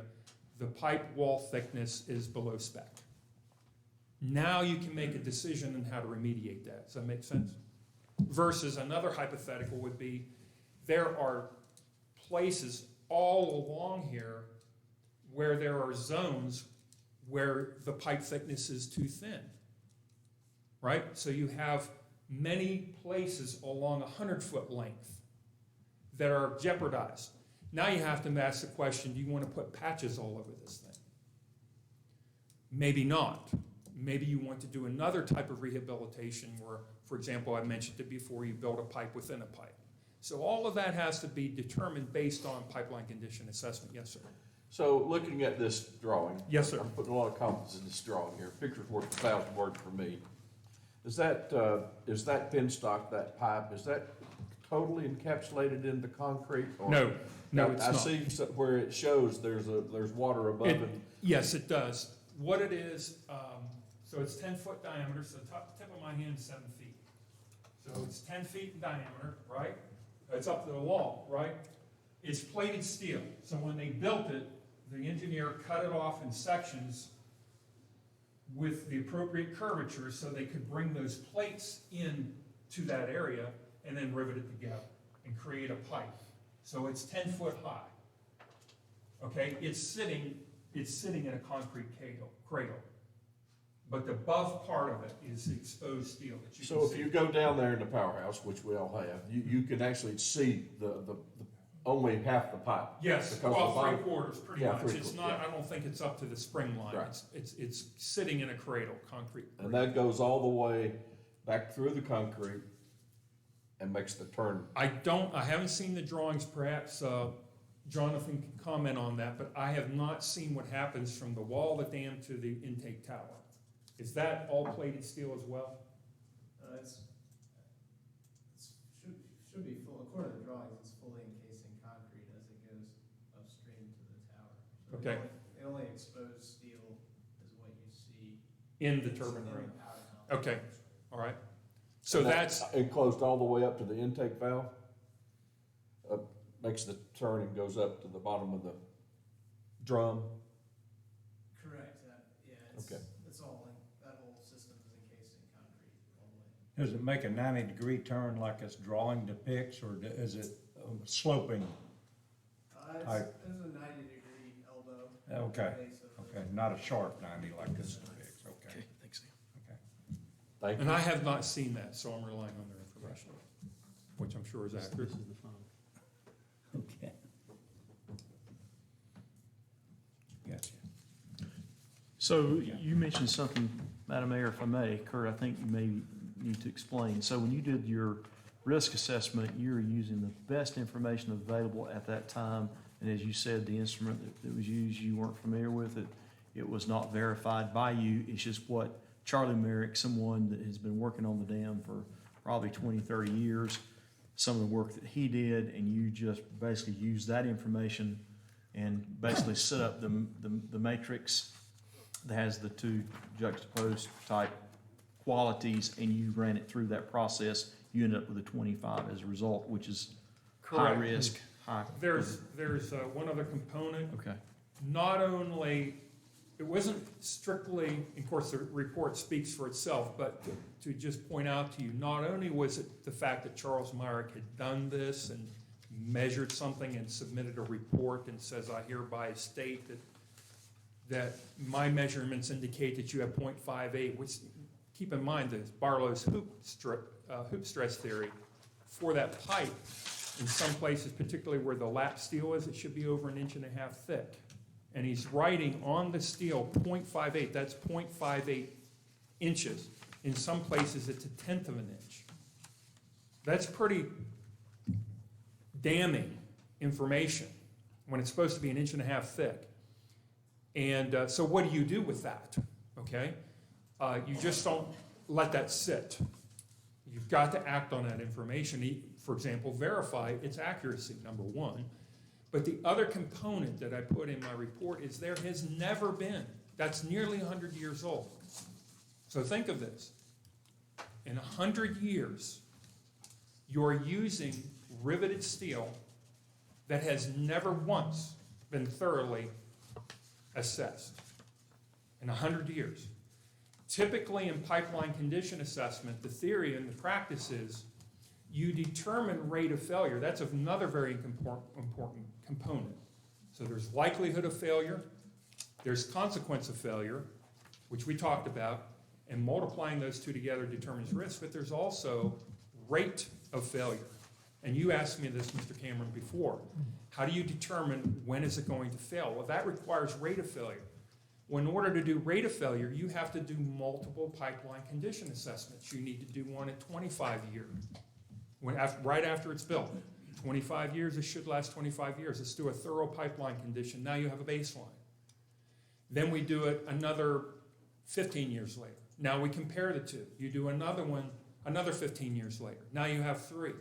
the pipe wall thickness is below spec. Now you can make a decision on how to remediate that. Does that make sense? Versus another hypothetical would be, there are places all along here where there are zones where the pipe thickness is too thin. Right? So you have many places along a 100-foot length that are jeopardized. Now you have to ask the question, do you want to put patches all over this thing? Maybe not. Maybe you want to do another type of rehabilitation where, for example, I mentioned it before, you build a pipe within a pipe. So all of that has to be determined based on pipeline condition assessment. Yes, sir. So looking at this drawing. Yes, sir. I'm putting a lot of confidence in this drawing here. Picture's worth 1,000 words for me. Is that penstock, that pipe, is that totally encapsulated in the concrete? Or- No, it's I not. see where it shows there's water above it. Yes, it does. What it is, so it's 10-foot diameter, so the tip of my hand is 7 feet. So it's 10 feet in diameter, right? It's up to the wall, right? It's plated steel, so when they built it, the engineer cut it off in sections with the appropriate curvature so they could bring those plates in to that area and then rivet it together and create a pipe. So it's 10 foot high. Okay, it's sitting in a concrete cradle. But the above part of it is exposed steel that you can So see. if you go down there in the powerhouse, which we all have, you can actually see the only half the pipe. Yes, Because well, the bottom- 3/4 pretty Yeah, much. It's 3/4, not, yeah. I don't think it's up to the spring line. Right. It's sitting in a cradle, concrete. And that goes all the way back through the concrete and makes the turn. I haven't seen the drawings, perhaps Jonathan can comment on that, but I have not seen what happens from the wall of the dam to the intake tower. Is that all plated steel as well? Should be full, according to the drawings, it's fully encased in concrete as it goes upstream to the tower. So Okay. The only exposed steel is what you see. In the turbine in the ring? powerhouse. Okay, all right. So And that's, enclosed all the way up to the intake valve. Makes the turn and goes up to the bottom of the drum. Correct, Okay. it's all, that whole system is encased in concrete all the way. Does it make a 90-degree turn like its drawing depicts, or is it sloping? It's I- a 90-degree elbow. Okay, base of the- okay, not a sharp 90 like this depicts, okay. thanks. Okay. Thank you. and I have not seen that, so I'm relying on their information, which I'm sure is accurate. Okay. Gotcha. So you mentioned something, Madam Mayor, if I may, Kurt, I think you may need to explain. So when you did your risk assessment, you were using the best information available at that time. And as you said, the instrument that was used, you weren't familiar with it. It was not verified by you. It's just what Charlie Merrick, someone that has been working on the dam for probably 20, 30 years, some of the work that he did, and you just basically used that information and basically set up the matrix that has the two juxtaposed type qualities, and you ran it through that process. You ended up with a 25 as a result, which is high Correct. risk, high. There's one other component. Okay. Not only, it wasn't strictly, of course, the report speaks for itself, but to just point out to you, not only was it the fact that Charles Myrick had done this and measured something and submitted a report and says, I hereby state that my measurements indicate that you have 0.58, which, keep in mind, the Barlow's hoop stress theory for that pipe, in some places, particularly where the lap steel is, it should be over 1.5 inches thick. And he's writing on the steel 0.58, that's 0.58 inches. In some places, it's 1/10 of an inch. That's pretty damning information when it's supposed to be 1.5 inches thick. And so what do you do with that, okay? You just don't let that sit. You've got to act on that information. For example, verify its accuracy, number one. But the other component that I put in my report is there has never been, that's nearly 100 years old. So think of this. In 100 years, you're using riveted steel that has never once been thoroughly assessed. In 100 years. Typically in pipeline condition assessment, the theory and the practice is you determine rate of failure. That's another very important component. So there's likelihood of failure, there's consequence of failure, which we talked about, and multiplying those two together determines risk, but there's also rate of failure. And you asked me this, Mr. Cameron, before. How do you determine when is it going to fail? Well, that requires rate of failure. Well, in order to do rate of failure, you have to do multiple pipeline condition assessments. You need to do one at 25 years, right after it's built. 25 years, it should last 25 years. Let's do a thorough pipeline condition. Now you have a baseline. Then we do it another 15 years later. Now we compare the two. You do another one another 15 years later. Now you have 3.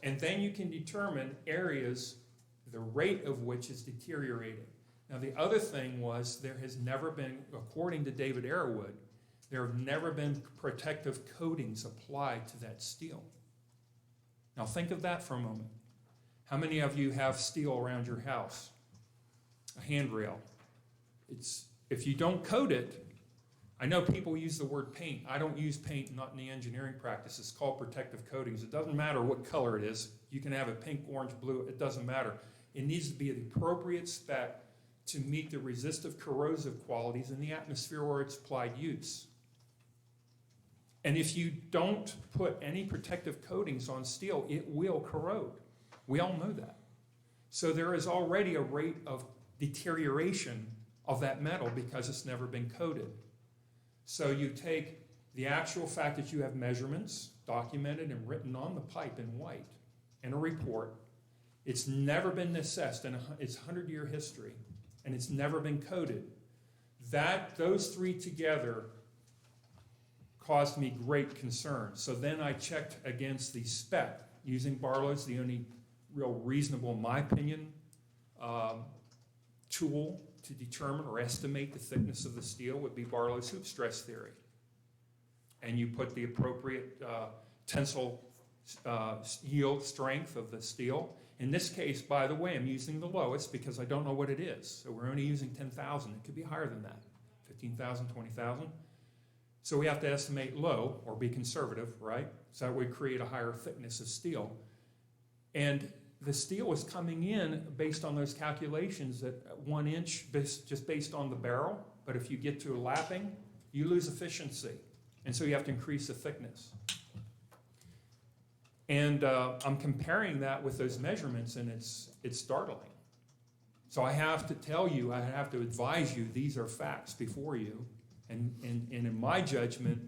And then you can determine areas, the rate of which is deteriorating. Now the other thing was there has never been, according to David Arrowood, there have never been protective coatings applied to that steel. Now think of that for a moment. How many of you have steel around your house? A handrail. If you don't coat it, I know people use the word paint. I don't use paint, not in the engineering practice. It's called protective coatings. It doesn't matter what color it is. You can have it pink, orange, blue. It doesn't matter. It needs to be the appropriate spec to meet the resistive corrosive qualities in the atmosphere where it's applied use. And if you don't put any protective coatings on steel, it will corrode. We all know that. So there is already a rate of deterioration of that metal because it's never been coated. So you take the actual fact that you have measurements documented and written on the pipe in white in a report. It's never been assessed in its 100-year history, and it's never been coated. Those 3 together caused me great concern. So then I checked against the spec using Barlow's, the only real reasonable, in my opinion, tool to determine or estimate the thickness of the steel would be Barlow's hoop stress theory. And you put the appropriate tensile yield strength of the steel. In this case, by the way, I'm using the lowest because I don't know what it is. So we're only using 10,000. It could be higher than that, 15,000, 20,000. So we have to estimate low or be conservative, right? So that would create a higher thickness of steel. And the steel is coming in based on those calculations at 1 inch, just based on the barrel. But if you get to a lapping, you lose efficiency. And so you have to increase the thickness. And I'm comparing that with those measurements, and it's startling. So I have to tell you, I have to advise you, these are facts before you. And in my judgment,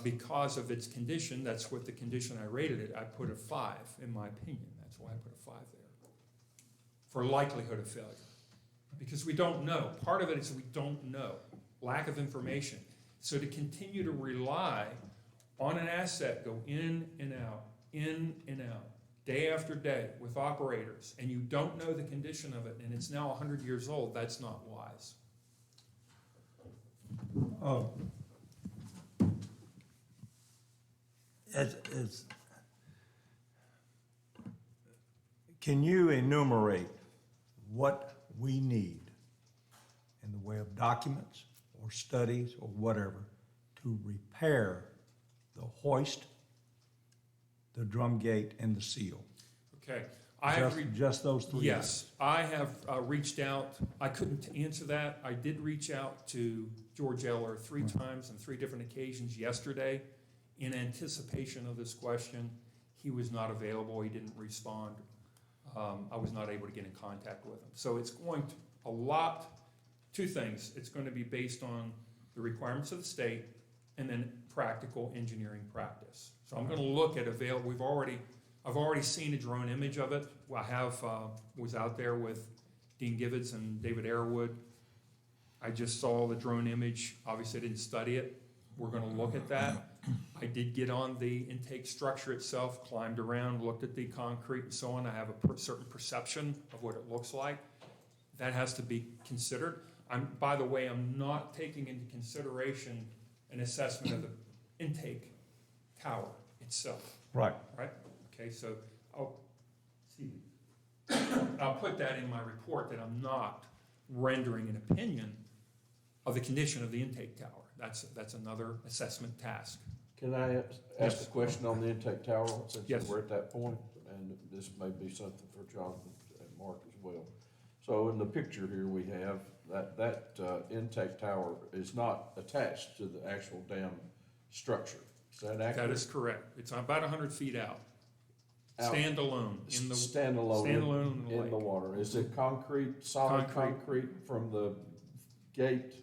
because of its condition, that's what the condition I rated it, I put a 5 in my opinion. That's why I put a 5 there. For likelihood of failure. Because we don't know. Part of it is we don't know. Lack of information. So to continue to rely on an asset, go in and out, day after day with operators, and you don't know the condition of it, and it's now 100 years old, that's not wise. Can you enumerate what we need in the way of documents or studies or whatever to repair the hoist, the drum gate, and the seal? Okay. Just those 3? Yes, I have reached out. I couldn't answer that. I did reach out to George Eller 3 times on 3 different occasions yesterday in anticipation of this question. He was not available. He didn't respond. I was not able to get in contact with him. So it's going to 2 things. It's going to be based on the requirements of the state and then practical engineering practice. So I'm going to look at I've already seen a drone image of it. I was out there with Dean Givens and David Arrowood. I just saw the drone image. Obviously, I didn't study it. We're going to look at that. I did get on the intake structure itself, climbed around, looked at the concrete and so on. I have a certain perception of what it looks like. That has to be considered. By the way, I'm not taking into consideration an assessment of the intake tower itself. Right. Right? Okay, so I'll put that in my report that I'm not rendering an opinion of the condition of the intake tower. That's another assessment task. Can I ask a question on the intake tower, since Yes. we're at that point? And this may be something for Jonathan and Mark as well. So in the picture here we have, that intake tower is not attached to the actual dam structure. Is that accurate? That is correct. It's about 100 feet out. Standalone in the Standalone in the in the lake. water. Is it solid concrete from the gate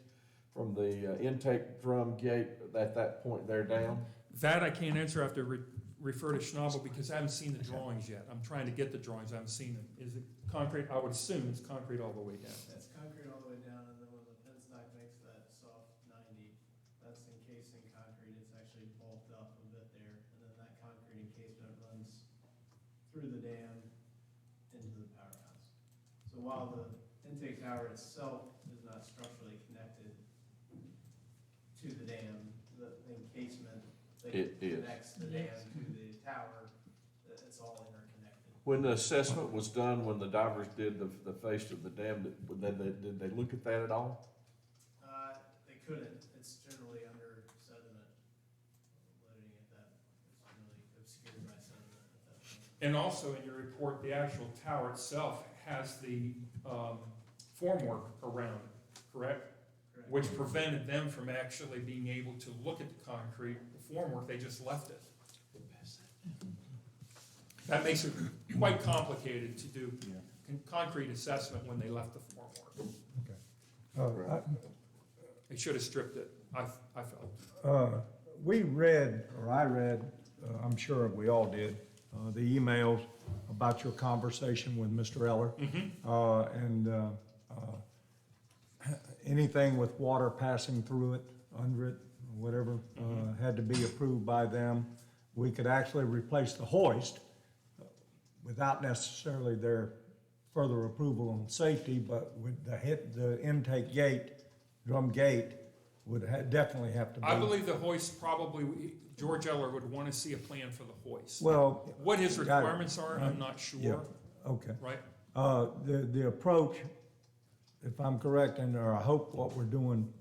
from the intake drum gate at that point there down? That I can't answer. I have to refer to Schnabel because I haven't seen the drawings yet. I'm trying to get the drawings. I haven't seen them. Is it concrete? I would assume it's concrete all the way down. It's concrete all the way down, and then when the penstock makes that soft 90, that's encased in concrete. It's actually bulked up a bit there, and then that concrete encasement runs through the dam into the powerhouse. So while the intake tower itself is not structurally connected to the dam, the encasement that It is. connects the dam to the tower, it's all interconnected. When the assessment was done, when the divers did the face of the dam, did they look at that at all? They couldn't, it's generally under sediment, loading at that, it's generally obscured by sediment at that point. And also in your report, the actual tower itself has the formwork around it, correct? Correct. Which prevented them from actually being able to look at the concrete, the formwork, they just left it. That makes it quite complicated to do concrete assessment when they left the formwork. They should have stripped it, I felt. We read, or I read, I'm sure we all did, the emails about your conversation with Mr. Eller. And anything with water passing through it, under it, whatever, had to be approved by them. We could actually replace the hoist without necessarily their further approval on safety, but with the intake gate, drum gate, would definitely have to be. I believe the hoist probably, George Eller would want to see a plan for the hoist. Well. What his got it. requirements are, I'm not Yeah, sure, okay. right? The approach, if I'm correct, and or I hope what we're doing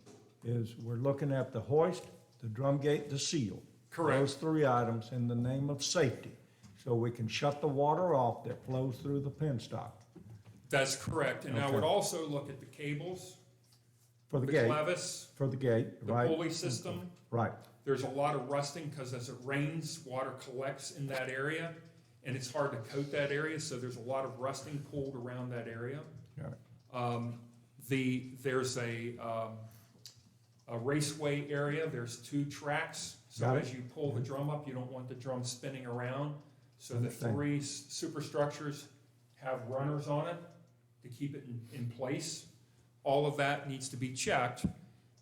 is we're looking at the hoist, the drum gate, the seal. Correct. Those three items in the name of safety, so we can shut the water off that flows through the penstock That's correct, and I Okay. would also look at the cables, for the the gate, clevis, for the gate, the right? pulley system. Right, There's a lot of rusting because as it rains, water collects in that area, and it's hard to coat that area, so there's a lot of rusting pulled around that area. got it. There's a raceway area, there's 2 tracks, so Got it. as you pull the drum up, you don't want the drum spinning around. So the Understand. 3 superstructures have runners on it to keep it in place. All of that needs to be checked.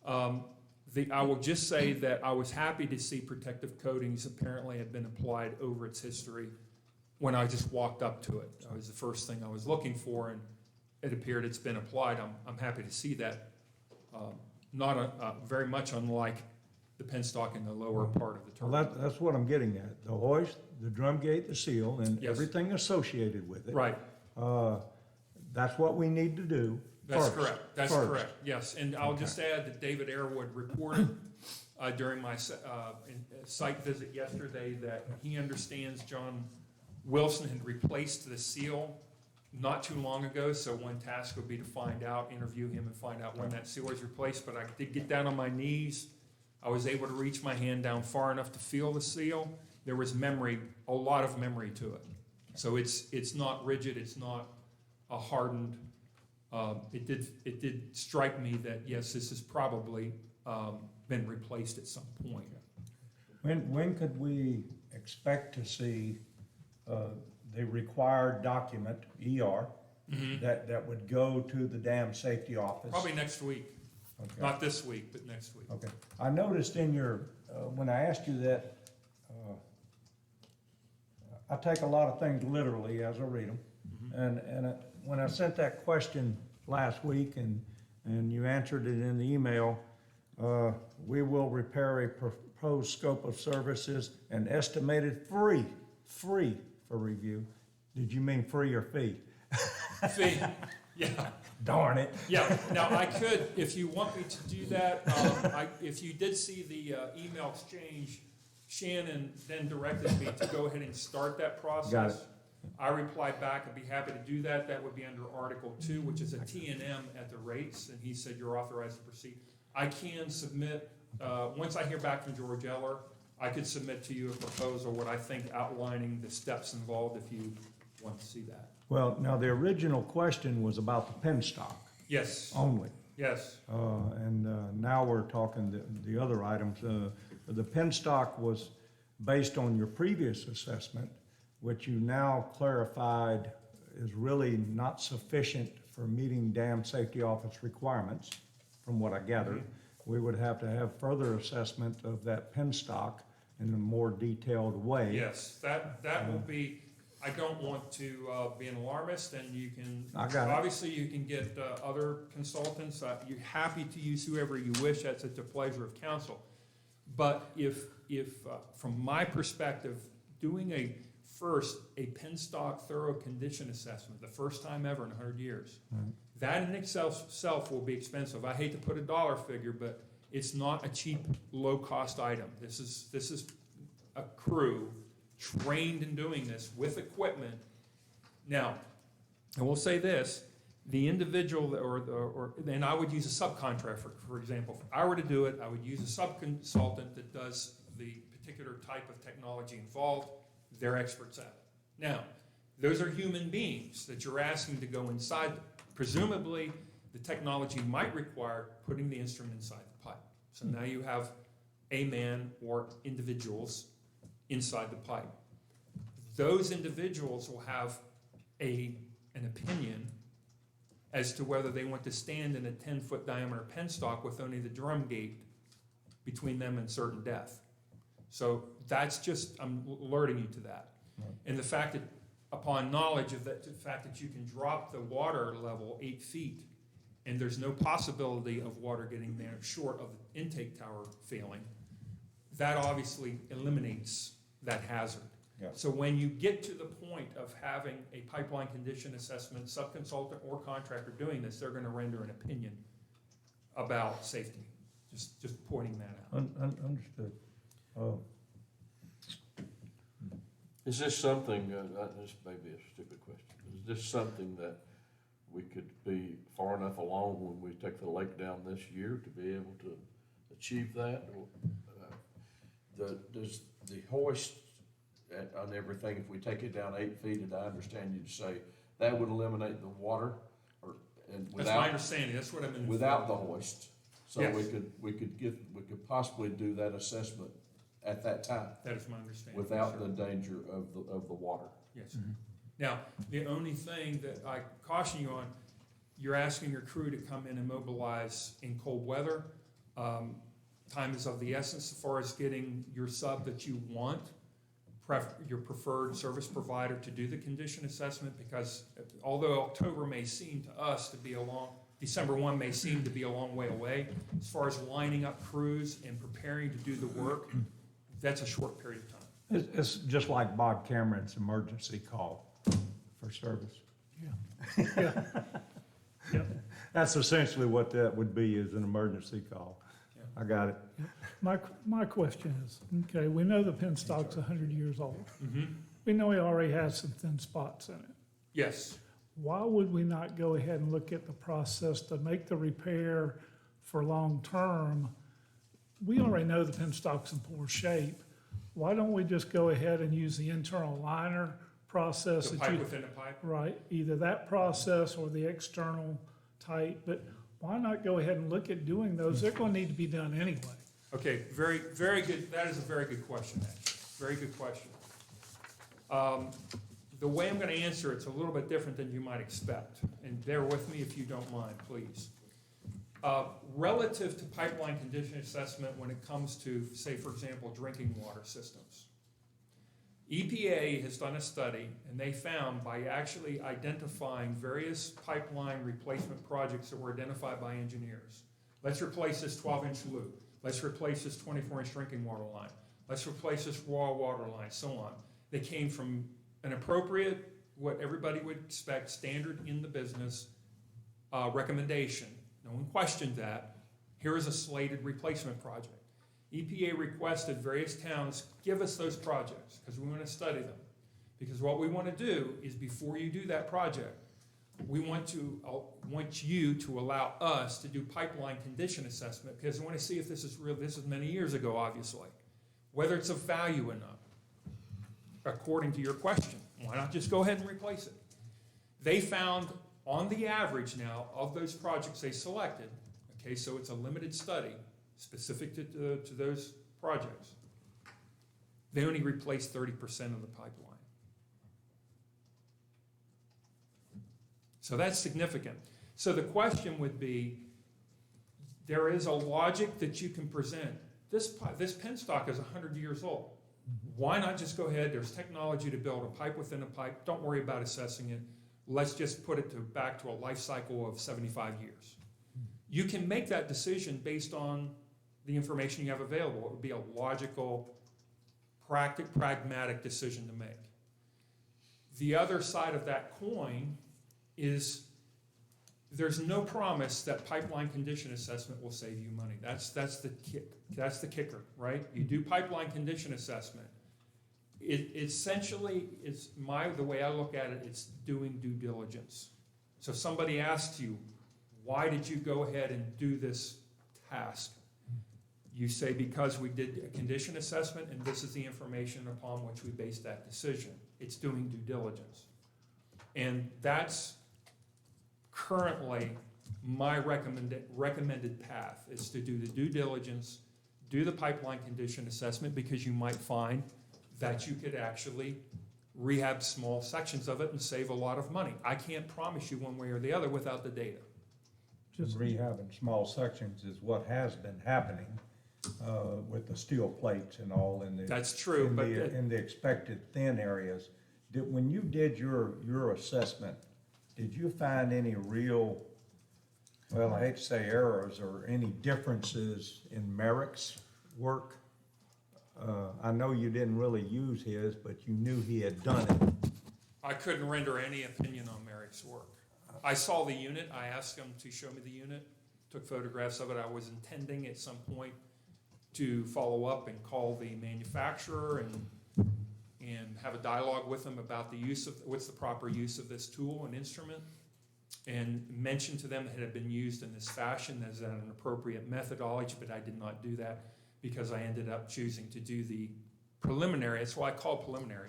I will just say that I was happy to see protective coatings apparently had been applied over its history when I just walked up to it. That was the first thing I was looking for, and it appeared it's been applied. I'm happy to see that. Very much unlike the penstock in the lower part of the Well, turbine. that's what I'm getting at, the hoist, the drum gate, the seal, and Yes. everything associated with it. Right, That's what we need to do that's first. correct, that's First. correct, yes. And I'll just add that David Airwood reported during my site visit yesterday that he understands John Wilson had replaced the seal not too long ago, so one task would be to find out, interview him and find out when that seal was replaced, but I did get down on my knees. I was able to reach my hand down far enough to feel the seal. There was memory, a lot of memory to it. So it's not rigid, it's not a hardened, it did strike me that, yes, this has probably been replaced at some point. When could we expect to see the required document, ER, that would go to the dam safety office? Probably next week, Okay. not this week, but next week. Okay. I noticed in your, when I asked you that, I take a lot of things literally as I read them. And when I sent that question last week and you answered it in the email, we will repair a proposed scope of services and estimated free for review. Did you mean free or fee? Fee, yeah. Darn it. Yeah, now I could, if you want me to do that, if you did see the email exchange, Shannon then directed me to go ahead and start that process. Got it. I replied back, I'd be happy to do that. That would be under Article 2, which is a T&M at the rates, and he said you're authorized to proceed. I can submit, once I hear back from George Eller, I could submit to you a proposal, what I think outlining the steps involved if you want to see that. Well, now the original question was about the penstock Yes, only. yes. And now now we're talking the other items. The penstock was based on your previous assessment, which you now clarified is really not sufficient for meeting dam safety office requirements, from what I gathered. We would have to have further assessment of that penstock in a more detailed way. Yes, that will be, I don't want to be an alarmist, and you can, I got it. obviously, you can get other consultants. You're happy to use whoever you wish. That's at the pleasure of council. But if from my perspective, doing a penstock thorough condition assessment, the first time ever in 100 years, Right. that in itself will be expensive. I hate to put a dollar figure, but it's not a cheap, low-cost item. This is a crew trained in doing this with equipment. Now, I will say this, the individual and I would use a subcontractor, for example. If I were to do it, I would use a subconsultant that does the particular type of technology involved. They're experts at it. Now, those are human beings that you're asking to go inside. Presumably, the technology might require putting the instrument inside the pipe. So now you have a man or individuals inside the pipe. Those individuals will have an opinion as to whether they want to stand in a 10-foot diameter penstock with only the drum gate between them and certain depth. So that's just, I'm alerting you to that. Right. And the fact that, upon knowledge of that, the fact that you can drop the water level 8 feet, and there's no possibility of water getting there short of the intake tower failing, that obviously eliminates that hazard. Yeah. So when you get to the point of having a pipeline condition assessment, subconsultant or contractor doing this, they're gonna render an opinion about safety. Just pointing that out. Understood. Is this something, this may be a stupid question, is this something that we could be far enough along when we take the lake down this year to be able to achieve that? Or, does the hoist on everything, if we take it down 8 feet, and I understand you to say that would eliminate the water, and That's my without, understanding, that's what I've been. without the hoist? So Yes. we could possibly do that assessment at that time That is my understanding. without yes, the sir. danger of the water. Yes. Now, the only thing that I caution you on, you're asking your crew to come in and mobilize in cold weather. Time is of the essence as far as getting your sub that you want, your preferred service provider to do the condition assessment, because although October may seem to us to be December 1 may seem to be a long way away, as far as lining up crews and preparing to do the work, that's a short period of time. It's just like Bob Cameron's emergency call for service. Yeah. Yeah. That's essentially what that would be, is an emergency call. Yeah. I got it. My question is, okay, we know the penstock's 100 years old. Mm-hmm. We know it already has some thin spots in it. Yes. Why would we not go ahead and look at the process to make the repair for long-term? We already know the penstock's in poor shape. Why don't we just go ahead and use the internal liner process? The that pipe you within a pipe. Right, either that process or the external type, but why not go ahead and look at doing those? They're gonna need to be done anyway. Okay, very, very good. That is a very good question, actually. Very good question. The way I'm going to answer it's a little bit different than you might expect, and bear with me if you don't mind, please. Relative to pipeline condition assessment when it comes to, say, for example, drinking water systems, EPA has done a study, and they found by actually identifying various pipeline replacement projects that were identified by engineers. Let's replace this 12-inch loop. Let's replace this 24-inch drinking water line. Let's replace this raw water line, so on. They came from an appropriate, what everybody would expect, standard in the business recommendation. No one questioned that. Here is a slated replacement project. EPA requested various towns give us those projects because we want to study them. Because what we want to do is before you do that project, we want you to allow us to do pipeline condition assessment because we want to see if this is real. This is many years ago, obviously. Whether it's of value enough, according to your question. Why not just go ahead and replace it? They found, on the average now, of those projects they selected, okay, so it's a limited study specific to those projects. They only replaced 30% of the pipeline. So that's significant. So the question would be, there is a logic that you can present. This penstock is 100 years old. Why not just go ahead, there's technology to build a pipe within a pipe, don't worry about assessing it. Let's just put it back to a life cycle of 75 years. You can make that decision based on the information you have available. It would be a logical, pragmatic decision to make. The other side of that coin is there's no promise that pipeline condition assessment will save you money. That's the kicker, right? You do pipeline condition assessment. It essentially is the way I look at it, it's doing due diligence. So somebody asks you, why did you go ahead and do this task? You say, because we did a condition assessment and this is the information upon which we based that decision. It's doing due diligence. And that's currently my recommended path, is to do the due diligence, do the pipeline condition assessment, because you might find that you could actually rehab small sections of it and save a lot of money. I can't promise you one way or the other without the data. Just Rehabbing small sections is what has been happening with the steel plates and all in the. That's true, in the expected thin areas. When you did your assessment, did you find any real, well, I hate to say errors, or any differences in Merrick's work? I know you didn't really use his, but you knew he had done it. I couldn't render any opinion on Merrick's work. I saw the unit. I asked him to show me the unit, took photographs of it. I was intending at some point to follow up and call the manufacturer and have a dialogue with them about the use of, what's the proper use of this tool and instrument, and mention to them that it had been used in this fashion as an appropriate methodology, but I did not do that because I ended up choosing to do the preliminary, that's why I call it preliminary,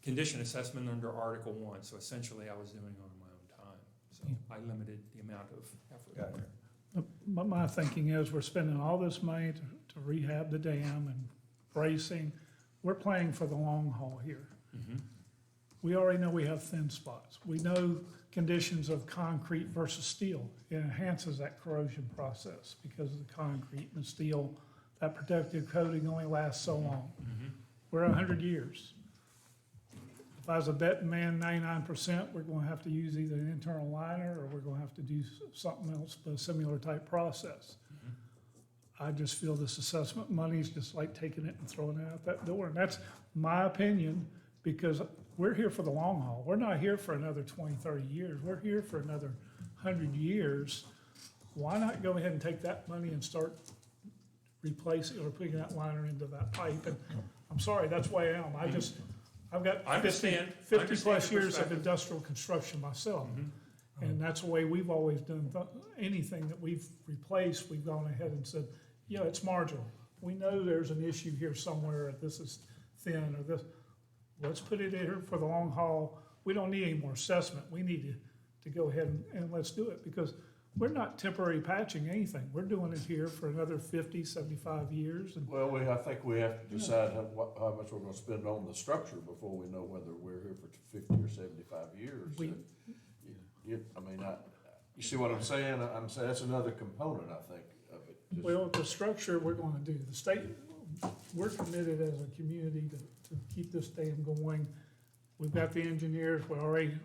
condition assessment under Article 1. So essentially I was doing it on my own time. So I limited the amount of effort. Got it. But my thinking is, we're spending all this money to rehab the dam and bracing. We're playing for the long haul here. Mhm. We already know we have thin spots. We know conditions of concrete versus steel. It enhances that corrosion process because of the concrete and the steel. That protective coating only lasts so long. Mhm. We're 100 years. If I was a betting man, 99%, we're gonna have to use either an internal liner or we're gonna have to do something else, but a similar type process. I just feel this assessment money is just like taking it and throwing it out that door. And that's my opinion, because we're here for the long haul. We're not here for another 20, 30 years. We're here for another 100 years. Why not go ahead and take that money and start replacing or putting that liner into that pipe? And I'm sorry, that's the way I am. I've got I understand. 50 plus the years of perspective. industrial construction myself. Mhm. And that's the way we've always done, anything that we've replaced, we've gone ahead and said, yeah, it's marginal. We know there's an issue here somewhere, this is thin or this, let's put it in here for the long haul. We don't need any more assessment. We need to go ahead and let's do it, because we're not temporary patching anything. We're doing it here for another 50, 75 years. And Well, I think we have to decide how much we're gonna spend on the structure before we know whether we're here for 50 or 75 years. We- You see what I'm saying? I'm saying that's another component, I think, of it. Just- Well, the structure we're gonna do, the state, we're committed as a community to keep this dam going. We've got the engineers, we're already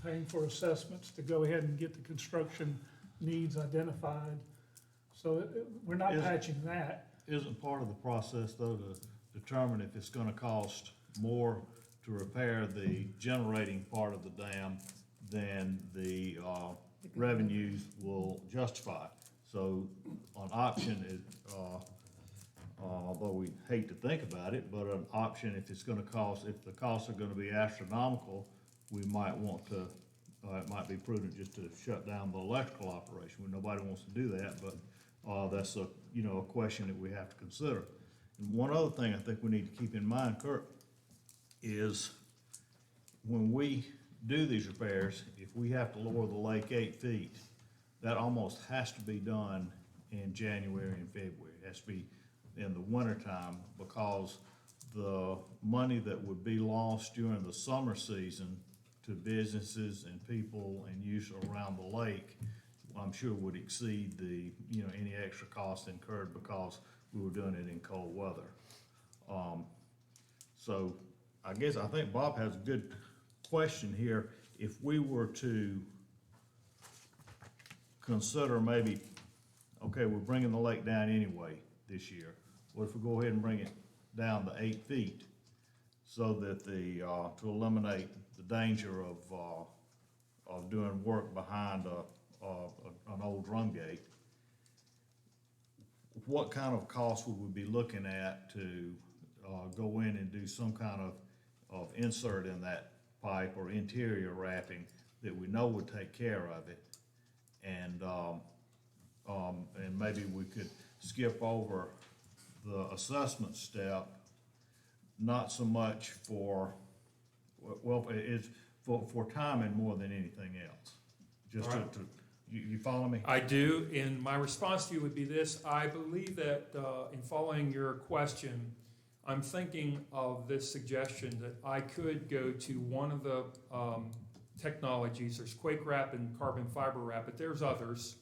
paying for assessments to go ahead and get the construction needs identified. So we're not Is- patching that. Isn't part of the process, though, to determine if it's gonna cost more to repair the generating part of the dam than the revenues will justify? So an option is, although we hate to think about it, but an option, if the costs are gonna be astronomical, we might want to, it might be prudent just to shut down the electrical operation. Nobody wants to do that, but that's a question that we have to consider. And one other thing I think we need to keep in mind, Kurt, is when we do these repairs, if we have to lower the lake 8 feet, that almost has to be done in January and February. It has to be in the wintertime, because the money that would be lost during the summer season to businesses and people and use around the lake, I'm sure would exceed the, any extra cost incurred because we were doing it in cold weather. So I think Bob has a good question here. If we were to consider maybe, okay, we're bringing the lake down anyway this year. What if we go ahead and bring it down to 8 feet so that to eliminate the danger of doing work behind an old drum gate? What kind of cost would we be looking at to go in and do some kind of insert in that pipe or interior wrapping that we know would take care of it? And maybe we could skip over the assessment step, not so much for, it's for timing more than anything else. Just All right. You follow me? I do, and my response to you would be this: I believe that in following your question, I'm thinking of this suggestion that I could go to one of the technologies. There's Quake Wrap and carbon fiber wrap, but there's others.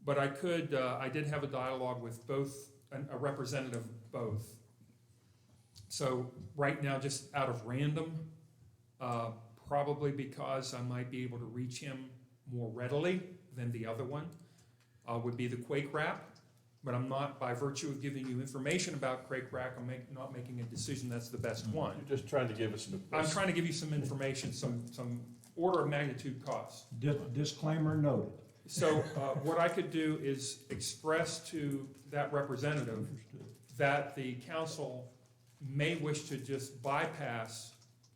But I could, I did have a dialogue with both, a representative of both. So right now, just out of random, probably because I might be able to reach him more readily than the other one, would be the Quake Wrap. But I'm not, by virtue of giving you information about Quake Wrap, I'm not making a decision that's the best one. You're just trying to give us some. I'm trying to give you some information, some order of magnitude costs. Disclaimer noted. So what I could do is express to that representative that the council may wish to just bypass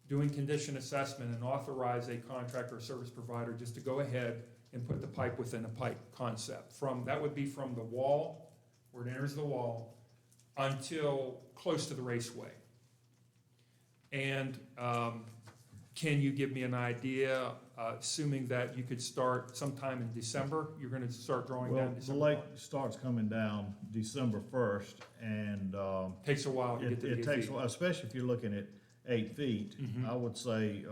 doing condition assessment and authorize a contractor or service provider just to go ahead and put the pipe within a pipe concept. That would be from the wall, where it enters the wall, until close to the raceway. And can you give me an idea, assuming that you could start sometime in December? You're gonna start drawing Well, down the December? lake starts coming down December 1st, and Takes a while to get to the it 8 takes, feet. a while, especially if you're looking at 8 feet. Mhm. I would say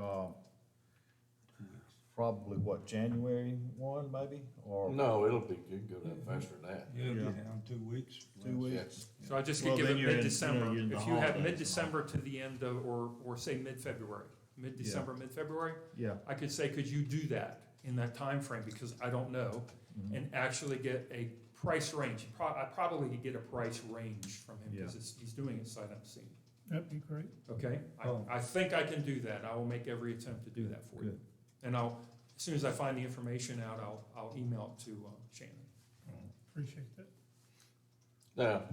probably January 1 maybe, or No, you can go down faster than that. You'll be Yeah. down 2 weeks. 2 weeks. So I just Well, could give then it you're in- mid-December. you're in the If you had holidays. mid-December to the end of, or say mid-February, mid-December, mid-February, Yeah. I could say, could you do that in that time frame? Because I don't know, Mhm. and actually get a price range. I probably could get a price range from him, Yeah. because he's doing it sight unseen. That'd be great. Okay? Oh. I think I can do that. I will make every attempt to do that for you. Good. And as soon as I find the information out, I'll email it to Shannon. Appreciate that. Now,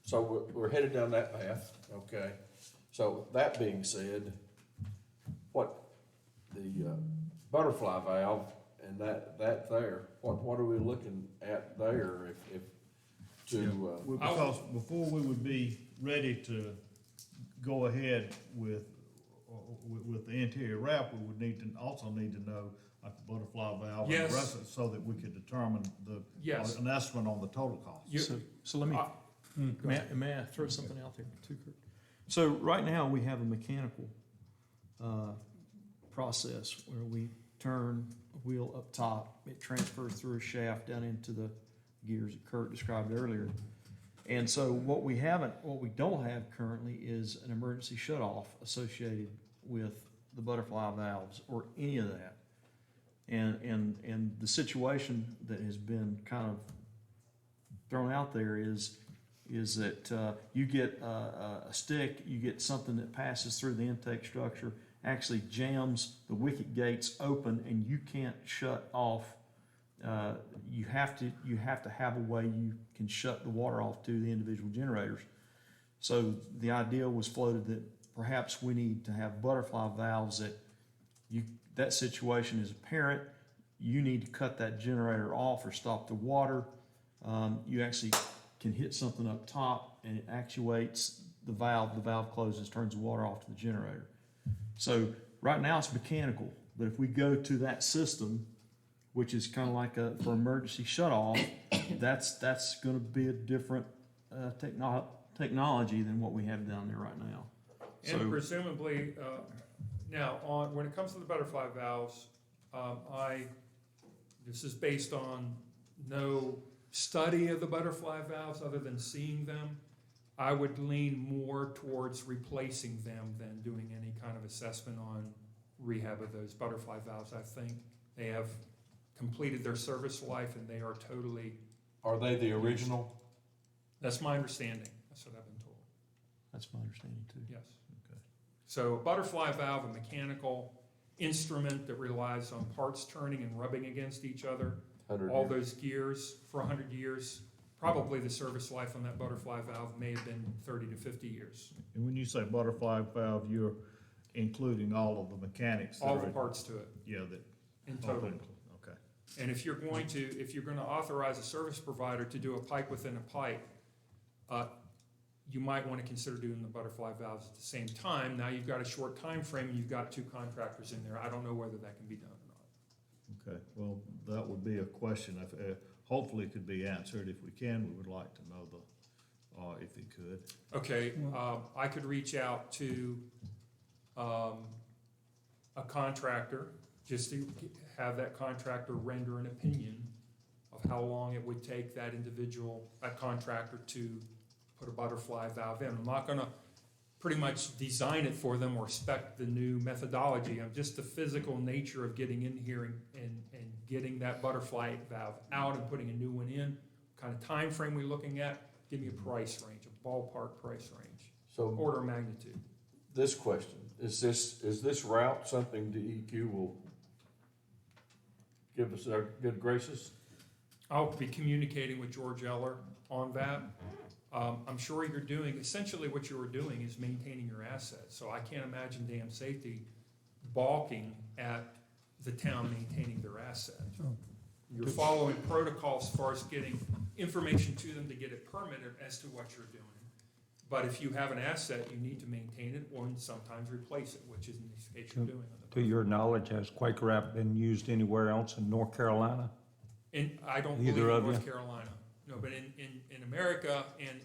so we're headed down that path, okay? So that being said, what, the butterfly valve and that there, what are we looking at there if to, Well, because before we would be ready to go ahead with the interior wrap, we would need to know like the butterfly valve and Yes. the rest of it, so that we could determine Yes. an estimate on the total cost. You- So let me, Uh, may I throw something out there too, Kurt? So right now, we have a mechanical process where we turn a wheel up top, it transfers through a shaft down into the gears that Kurt described earlier. And so what we don't have currently is an emergency shutoff associated with the butterfly valves or any of that. And the situation that has been kind of thrown out there is that you get a stick, you get something that passes through the intake structure, actually jams the wicket gates open, and you can't shut off. You have to have a way you can shut the water off to the individual generators. So the idea was floated that perhaps we need to have butterfly valves that situation is apparent. You need to cut that generator off or stop the water. You actually can hit something up top and it actuates the valve. The valve closes, turns the water off to the generator. So right now it's mechanical, but if we go to that system, which is kind of like for emergency shut-off, that's gonna be a different, technology than what we have down there right now. And So- presumably, now, when it comes to the butterfly valves, this is based on no study of the butterfly valves other than seeing them. I would lean more towards replacing them than doing any kind of assessment on rehab of those butterfly valves. I think they have completed their service life and they are totally, Are they the original? that's my understanding. That's what I've been told, That's my understanding too. yes. Okay. So a butterfly valve, a mechanical instrument that relies on parts turning and rubbing against each other, 100 all years. those gears for 100 years. Probably the service life on that butterfly valve may have been 30 to 50 years. And when you say butterfly valve, you're including all of the mechanics? that All are- the parts to it Yeah, that. in total. Okay. And if you're going to authorize a service provider to do a pipe within a pipe, you might want to consider doing the butterfly valves at the same time. Now you've got a short time frame and you've got 2 contractors in there. I don't know whether that can be done or not. Okay, well, that would be a question, if, hopefully it could be answered. If we can, we would like to know if it could. Okay, I could reach out to a contractor, just to have that contractor render an opinion of how long it would take that contractor to put a butterfly valve in. I'm not gonna pretty much design it for them or spec the new methodology. I'm just the physical nature of getting in here and getting that butterfly valve out and putting a new one in. What kind of time frame we looking at? Give me a price range, a ballpark price range, So order of magnitude. this question, is this route something DEQ will give us their good graces? I'll be communicating with George Eller on that. I'm sure essentially what you are doing is maintaining your assets. So I can't imagine Dam Safety balking at the town maintaining their asset. You're following protocol as far as getting information to them to get it permitted as to what you're doing. But if you have an asset, you need to maintain it or sometimes replace it, which is in this case you're doing. To your knowledge, has Quaker App been used anywhere else in North Carolina? And I don't believe in Either of North you? Carolina. No, but in America and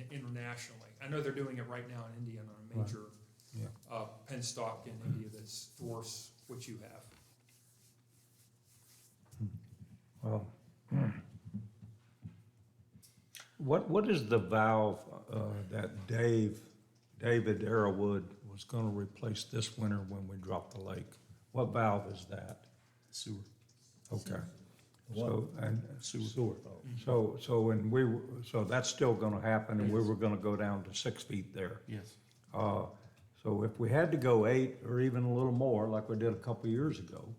internationally. I know they're doing it right now in India on a major Yeah. penstock in India that's dwarfs what you have. Well, what is the valve that David Arrowwood was gonna replace this winter when we dropped the lake? What valve is that? Sewer. Okay. So, and Sewer. so that's still gonna happen, and we were gonna go down to 6 feet there. Yes. So if we had to go 8 or even a little more, like we did a couple years ago,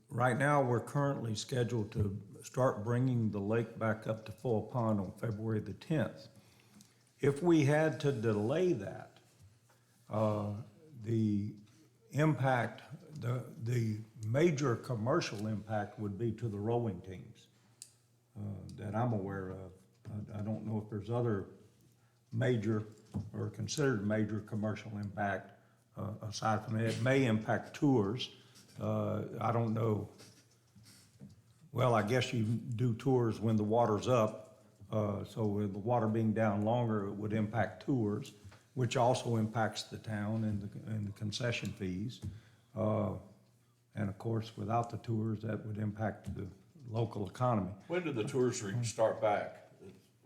right now, we're currently scheduled to start bringing the lake back up to full pond on February the 10th. If we had to delay that, the impact, the major commercial impact would be to the rowing teams that I'm aware of. I don't know if there's other major or considered major commercial impact aside from that. It may impact tours. I don't know. Well, I guess you do tours when the water's up. So with the water being down longer, it would impact tours, which also impacts the town and the concession fees. And of course, without the tours, that would impact the local economy. When do the tours start back?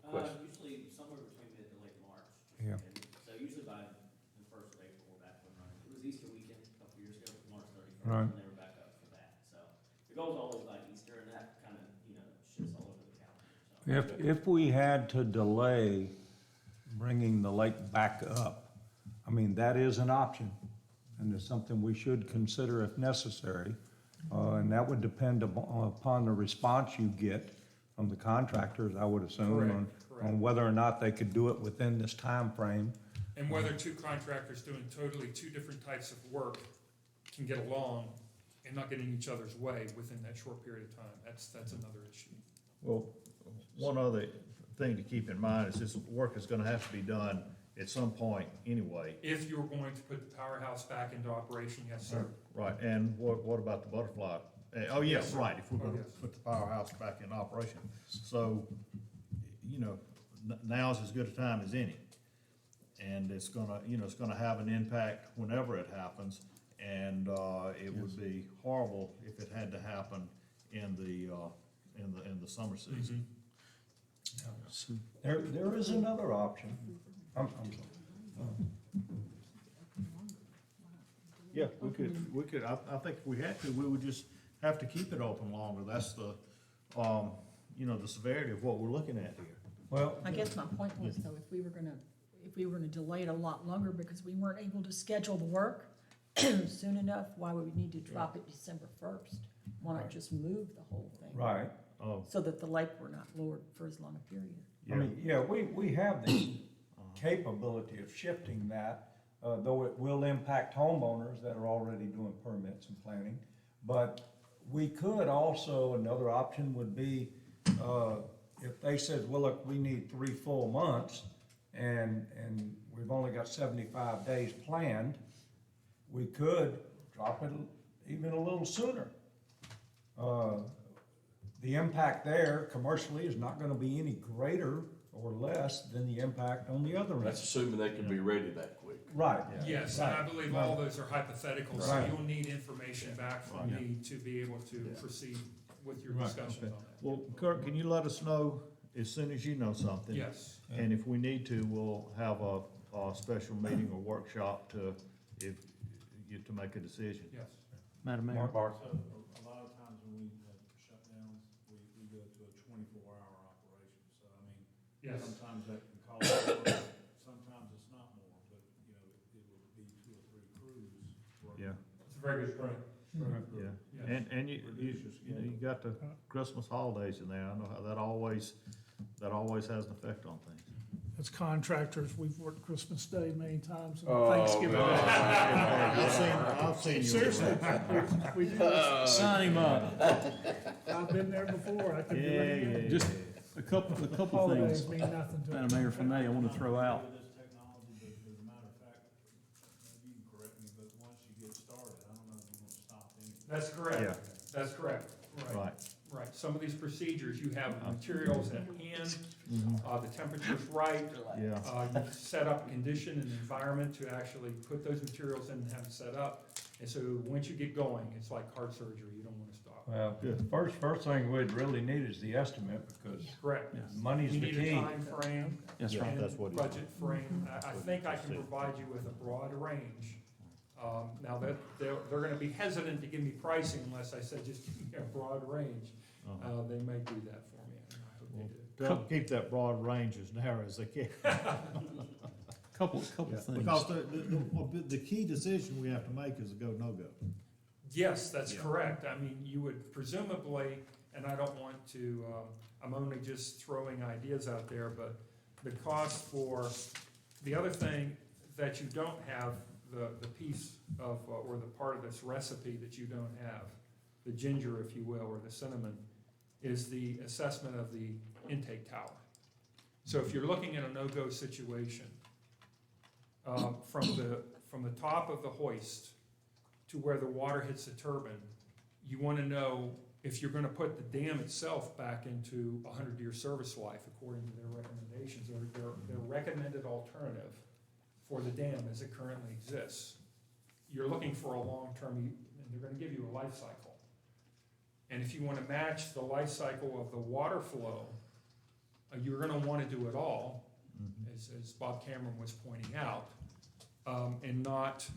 Question. Usually somewhere between mid to late March. Yeah. And so usually by the first of April, we're back up and running. It was Easter weekend a couple years ago, March 31st, Right. and they were back up for that. So it goes always by Easter, and that kind of, shifts all over the calendar. So. If we had to delay bringing the lake back up, I mean, that is an option, and it's something we should consider if necessary. And that would depend upon the response you get from the contractors, I would assume, on whether or not they could do it within this time frame. And whether 2 contractors doing totally 2 different types of work can get along and not get in each other's way within that short period of time. That's another issue. Well, one other thing to keep in mind is this work is gonna have to be done at some point anyway. If you're going to put the powerhouse back into operation, yes, sir. Right, and what about the butterfly Oh, yes, Yes. right, if we're Oh, gonna yes. put the powerhouse back in operation. So, you know, now's as good a time as any. And it's gonna, you know, it's gonna have an impact whenever it happens. And, it would be horrible if it had to happen in the summer season. There is another option. I'm sorry. Yeah, we could, I think if we had to, we would just have to keep it open longer. That's the, you know, the severity of what we're looking at here. Well, I guess my point was though, if we were gonna delay it a lot longer because we weren't able to schedule the work soon enough, why would we need to drop it December 1st? Why not just move the whole thing? right. Oh, So that the lake were not lowered for as long a period. I mean, yeah, we have the capability of shifting that, though it will impact homeowners that are already doing permits and planning. But we could also, another option would be, if they said, well, look, we need 3 full months and we've only got 75 days planned, we could drop it even a little sooner. The impact there commercially is not gonna be any greater or less than the impact on the other end. That's assuming they can be ready that quick. Right. Yes, and I believe all those are hypotheticals, so Right. you'll need information back from Right. me to be able to proceed with your Right, discussions okay. on that. well, Kurt, can you let us know as soon as you know something? Yes, And if we need to, we'll have a special meeting or workshop to make a decision. yes. Madam Mayor? Mark? So a lot of times when we have shutdowns, we go to a 24-hour operation. So, I mean, Yes. sometimes that can cause, more, sometimes it's not more, but, you know, it would be 2 or 3 crews working. Yeah, It's a very good point. yeah. Yes. And you got the Christmas holidays in there. I know how that always has an effect on things. As contractors, we've worked Christmas Day many times and Oh, Thanksgiving Day. I've seen you. Seriously, we do this. Sign him up. I've been there before, I can do Yeah, it. yeah, Just yeah. a couple Holidays things, mean nothing to me. Madam Mayor, if I may, I want to throw out. This technology, but as a matter of fact, you can correct me, but once you get started, I don't know if you're gonna stop anything. That's Yeah. correct, that's correct, right, Right. right. Some of these procedures, you have materials at hand, the temperature's right, Yeah. you set up a condition and environment to actually put those materials in and have it set up. And so once you get going, it's like heart surgery, you don't wanna stop. Well, Good. the first thing we'd really need is the estimate, because Correct. money's You the need a key. time frame. That's Yeah. right. That's what it- Budget frame. I think I can provide you with a broad range. Now, they're gonna be hesitant to give me pricing unless I said just give me a broad range. Uh-huh. They may do that for me, and I hope they do. Tell them to keep that broad range as narrow as they can. Couple things. Because the key decision we have to make is a go, no-go. Yes, that's Yeah. correct. I mean, you would presumably, and I don't want to, I'm only just throwing ideas out there, but the cost for, the other thing that you don't have, the piece of, or the part of this recipe that you don't have, the ginger, if you will, or the cinnamon, is the assessment of the intake tower. So if you're looking at a no-go situation, from the top of the hoist to where the water hits the turbine, you wanna know if you're gonna put the dam itself back into a 100-year service life according to their recommendations, or their recommended alternative for the dam as it currently exists. You're looking for a long-term, and they're gonna give you a life cycle. And if you wanna match the life cycle of the water flow, you're gonna wanna do it all, as Bob Cameron was pointing out, and not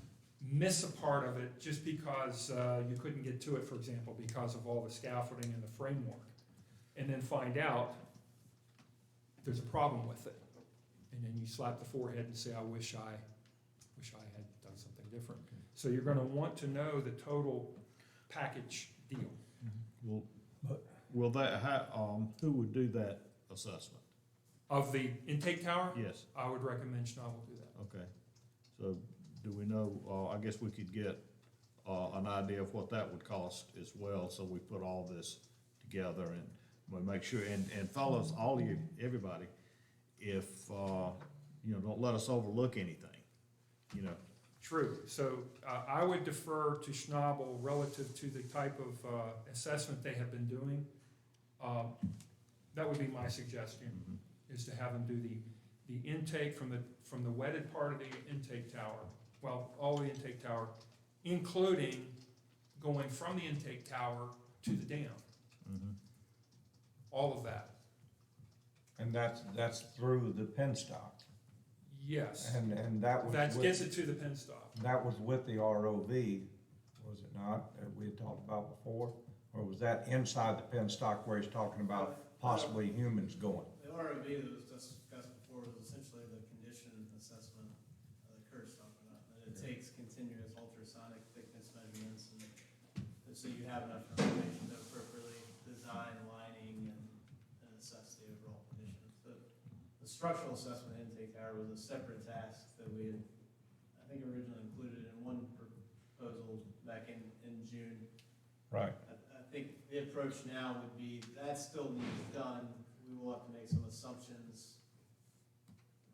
miss a part of it just because you couldn't get to it, for example, because of all the scaffolding and the framework, and then find out there's a problem with it. And then you slap the forehead and say, I wish I had done something different. So you're gonna want to know the total package deal. Will that, who would do that assessment? Of the intake tower, Yes, I would recommend Schnabel do that. okay. So do we know, I guess we could get, an idea of what that would cost as well, so we put all this together and we make sure, and fellas, all of you, everybody, if, don't let us overlook anything. True. So I would defer to Schnabel relative to the type of assessment they have been doing. That would be my suggestion, is to have them do the intake from the wetted part of the intake tower, well, all the intake tower, including going from the intake tower to the dam, all of that. And that's through the penstock. Yes, And that was that gets with, it to the penstock. that was with the ROV, was it not, that we had talked about before? Or was that inside the penstock where he's talking about possibly humans going? The ROV that was discussed before was essentially the condition assessment that Kurt's talking about. And it takes continuous ultrasonic thickness measurements, and so you have enough information to appropriately design lining and assess the overall condition. So the structural assessment intake tower was a separate task that we had, I think, originally included in one proposal back in June. Right. I think the approach now would be, that still needs done. We will have to make some assumptions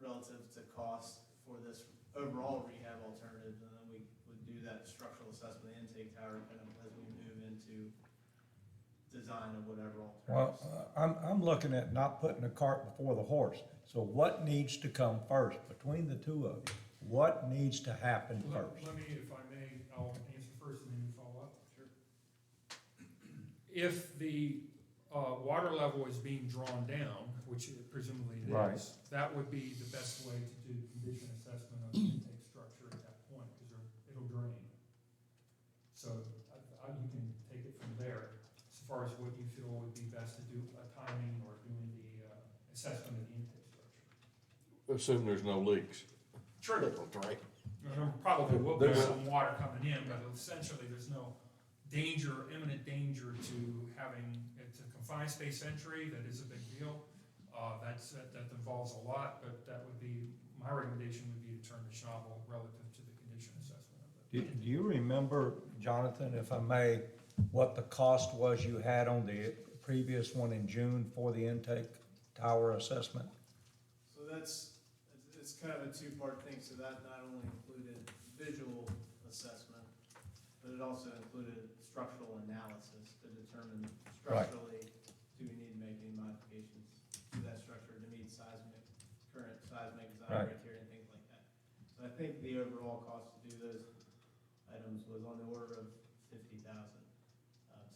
relative to cost for this overall rehab alternative, and then we would do that structural assessment intake tower kind of as we move into design of whatever alternatives. Well, I'm looking at not putting the cart before the horse. So what needs to come first between the two of you? What needs to happen first? Let me, if I may, I'll answer first and then you follow up. Sure. If the water level is being drawn down, which presumably it Right. is, that would be the best way to do condition assessment of the intake structure at that point, because it'll drain. So you can take it from there, as far as what you feel would be best to do, timing or doing the assessment of the intake structure. Assume there's no leaks. True. Right. There probably will be There's- some water coming in, but essentially there's no danger, imminent danger to having, it's a confined space entry, that is a big deal. That involves a lot, but that would be, my recommendation would be to turn to Schnabel relative to the condition assessment of it. Do you remember, Jonathan, if I may, what the cost was you had on the previous one in June for the intake tower assessment? So it's kind of a two-part thing, so that not only included visual assessment, but it also included structural analysis to determine Right. structurally, do we need to make any modifications to that structure to meet current seismic design Right. criteria and things like that. So I think the overall cost to do those items was on the order of $50,000,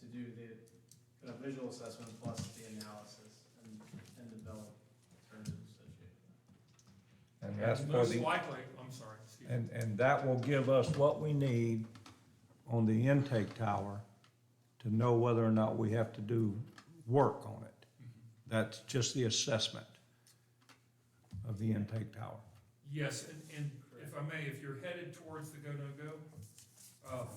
to do the kind of visual assessment plus the analysis and develop alternatives associated with that. And that's for Most the, likely, I'm sorry, Steve. and that will give us what we need on the intake tower to know whether or not we have to do work on it. That's just the assessment of the intake tower. Yes, and if I may, if you're headed towards the go-no-go,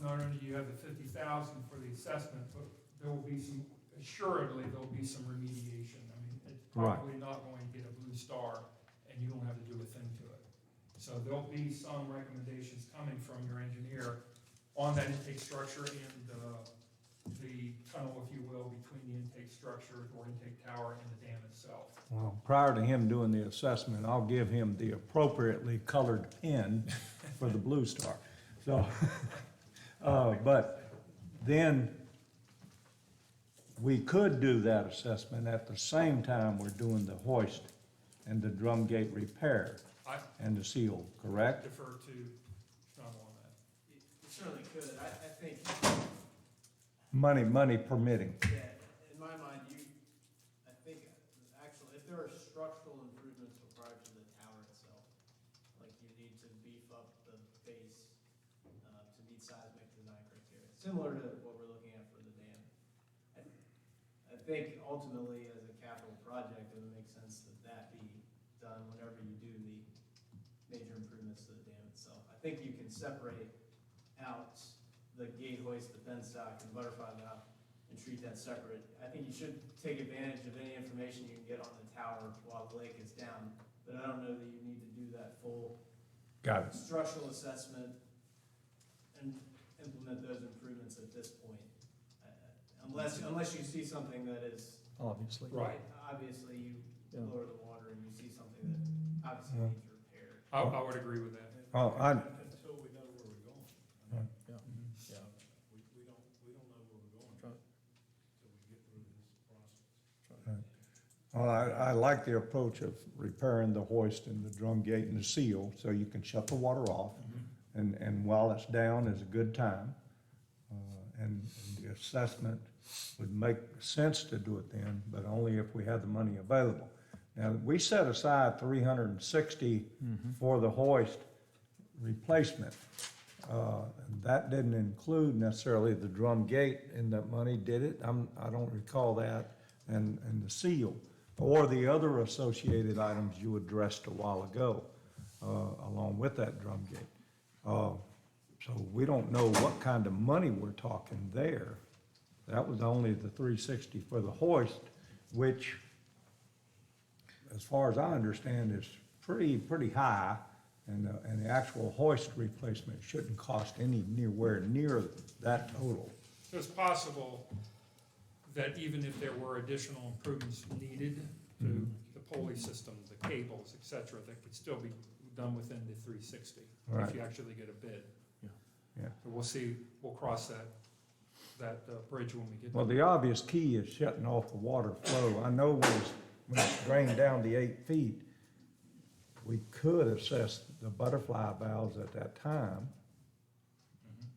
not only do you have the 50,000 for the assessment, but there will be some, assuredly, there'll be some remediation. I mean, it's Right. probably not going to get a blue star, and you don't have to do a thing to it. So there'll be some recommendations coming from your engineer on that intake structure and the tunnel, if you will, between the intake structure or intake tower and the dam itself. Well, prior to him doing the assessment, I'll give him the appropriately colored pen for the blue star. So, but then we could do that assessment at the same time we're doing the hoist and the drum gate repair I and the seal, correct? defer to Schnabel on that. You certainly could. I think, Money permitting. yeah, in my mind, I think actually, if there are structural improvements required to the tower itself, like you need to beef up the base to meet seismic design criteria, similar to what we're looking at for the dam. I think ultimately, as a capital project, it would make sense that that be done whenever you do the major improvements to the dam itself. I think you can separate out the gate hoist, the penstock, and butterfly mount, and treat that separate. I think you should take advantage of any information you can get on the tower while the lake is down, but I don't know that you need to do that full Got it. structural assessment and implement those improvements at this point. Unless you see something that is, Obviously. Right. obviously you Yeah. lower the water and you see something that obviously Yeah. needs repaired. I would agree with that. Oh, Until we know Well, I like the approach of repairing the hoist and the drum gate and the seal, so you can shut the water off. And while it's down is a good time. And the assessment would make sense to do it then, but only if we had the money available. Now, we set aside $360 for the hoist replacement. And that didn't include necessarily the drum gate in that money, did it? I don't recall that, and the seal, or the other associated items you addressed a while ago, along with that drum gate. So we don't know what kind of money we're talking there. That was only the $360 for the hoist, which, as far as I understand, is pretty high. And the actual hoist replacement shouldn't cost anywhere near that total. So it's possible that even if there were additional improvements needed to the pulley system, the cables, et cetera, that could still be done within the 360, Right. if you actually get a bid. Yeah. So we'll see, we'll cross that bridge when we get Well, there. the obvious key is shutting off the water flow. I know when it's drained down to 8 feet, we could assess the butterfly valves at that time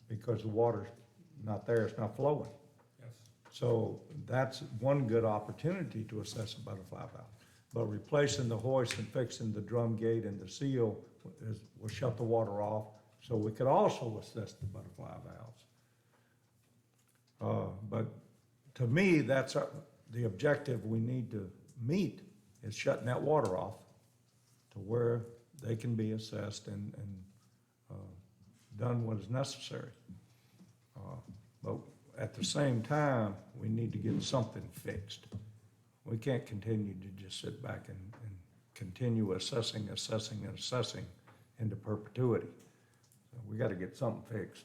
because the water's not there, it's not flowing. Yes. So that's one good opportunity to assess a butterfly valve. But replacing the hoist and fixing the drum gate and the seal will shut the water off, so we could also assess the butterfly valves. But to me, that's the objective we need to meet, is shutting that water off to where they can be assessed and done what is necessary. But at the same time, we need to get something fixed. We can't continue to just sit back and continue assessing into perpetuity. So we gotta get something fixed.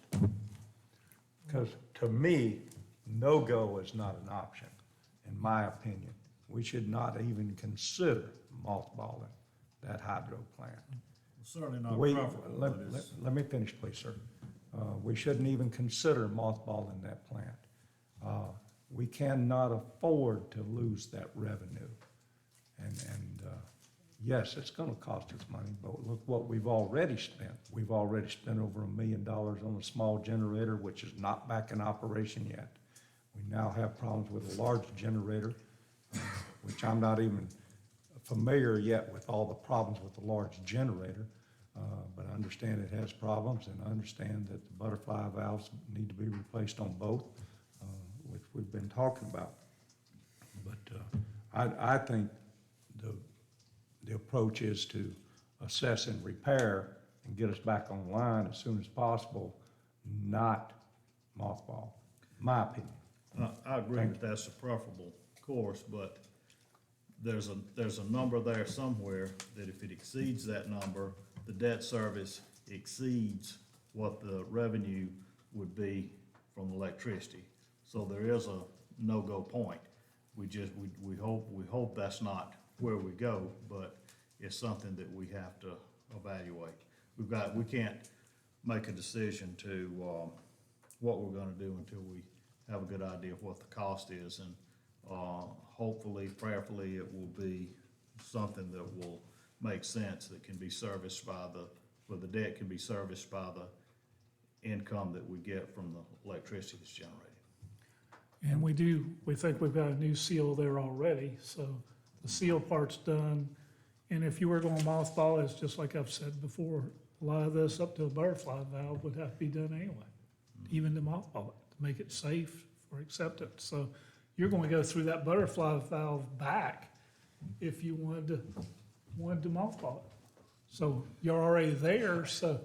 Because to me, no-go is not an option, in my opinion. We should not even consider mothballing that hydro plant. Certainly not We, preferable, let, but let, it's, let me finish, please, sir. We shouldn't even consider mothballing that plant. We cannot afford to lose that revenue. And yes, it's gonna cost us money, but look what we've already spent. We've already spent over $1 million on a small generator, which is not back in operation yet. We now have problems with a large generator, which I'm not even familiar yet with all the problems with the large generator, but I understand it has problems, and I understand that the butterfly valves need to be replaced on both, which we've been talking about. But I think the approach is to assess and repair and get us back online as soon as possible, not mothball, my opinion. I agree that that's a preferable course, but there's a number there somewhere that if it exceeds that number, the debt service exceeds what the revenue would be from electricity. So there is a no-go point. We hope that's not where we go, but it's something that we have to evaluate. We can't make a decision to, what we're gonna do until we have a good idea of what the cost is, and, hopefully, prayerfully, it will be something that will make sense, that can be serviced by the debt can be serviced by the income that we get from the electricity that's generated. And we think we've got a new seal there already, so the seal part's done. And if you were going to mothball, it's just like I've said before, a lot of this up to a butterfly valve would have to be done anyway, even to mothball it, to make it safe for acceptance. So you're going to go through that butterfly valve back if you wanted to mothball it. So you're already there, so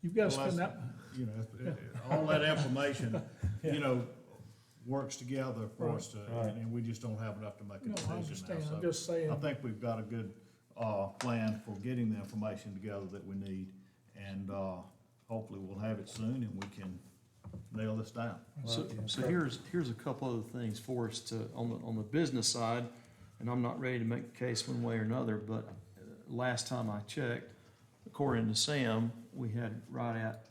you've got to Well, spend that. You know, all that information, you know, works together for us to, Right. and we just don't have enough to make a No, I decision understand, now. I'm So just saying. I think we've got a good, plan for getting the information together that we need, and, hopefully we'll have it soon and we can nail this down. So here's a couple other things for us to, on the business side, and I'm not ready to make a case one way or another, but last time I checked, according to Sam, we had right at,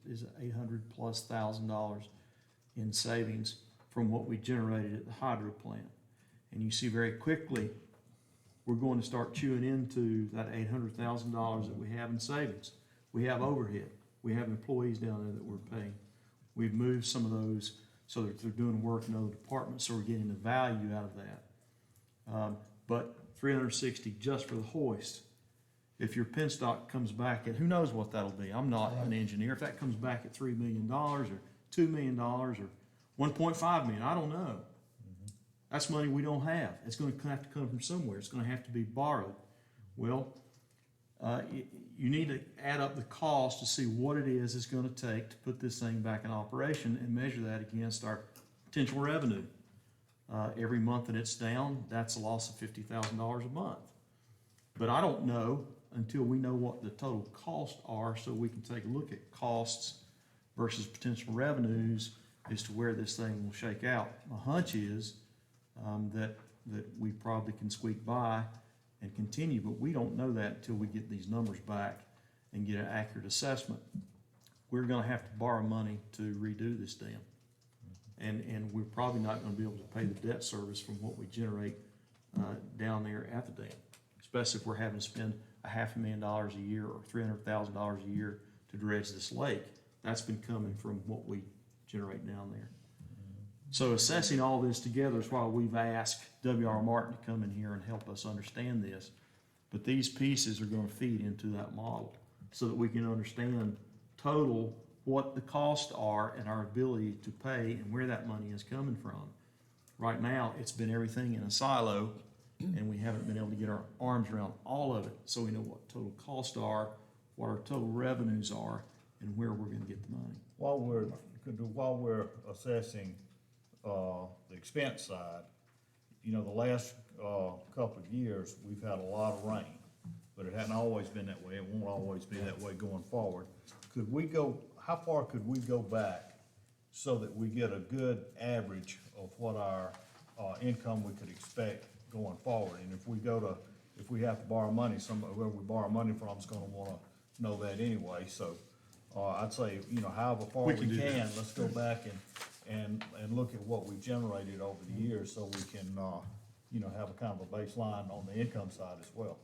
is $800,000+ in savings from what we generated at the hydro plant. And you see very quickly, we're going to start chewing into that $800,000 that we have in savings. We have overhead. We have employees down there that we're paying. We've moved some of those so that they're doing work in other departments, so we're getting the value out of that. But 360 just for the hoist. If your penstock comes back at, who knows what that'll be? I'm not an engineer. If that comes back at $3 million or $2 million or 1.5 million, I don't know. That's money we don't have. It's going to have to come from somewhere. It's going to have to be borrowed. Well, you need to add up the cost to see what it is it's going to take to put this thing back in operation and measure that against our potential revenue. Every month that it's down, that's a loss of $50,000 a month. But I don't know until we know what the total costs are, so we can take a look at costs versus potential revenues as to where this thing will shake out. My hunch is that we probably can squeak by and continue, but we don't know that until we get these numbers back and get an accurate assessment. We're going to have to borrow money to redo this dam, and we're probably not going to be able to pay the debt service from what we generate down there at the dam, especially if we're having to spend $500,000 a year or $300,000 a year to dredge this lake. That's been coming from what we generate down there. So assessing all this together is why we've asked W.R. Martin to come in here and help us understand this. But these pieces are going to feed into that model so that we can understand total what the costs are and our ability to pay and where that money is coming from. Right now, it's been everything in a silo, and we haven't been able to get our arms around all of it, so we know what total costs are, what our total revenues are, and where we're going to get the money. While we're assessing the expense side, you know, the last couple of years, we've had a lot of rain, but it hasn't always been that way. It won't always be that way going forward. How far could we go back so that we get a good average of what our income we could expect going forward? And if we have to borrow money, whoever we borrow money from is gonna wanna know that anyway. So I'd say, you know, however far we can, let's go back and look at what we've generated over the years, so we can, you know, have a kind of a baseline on the income side as well.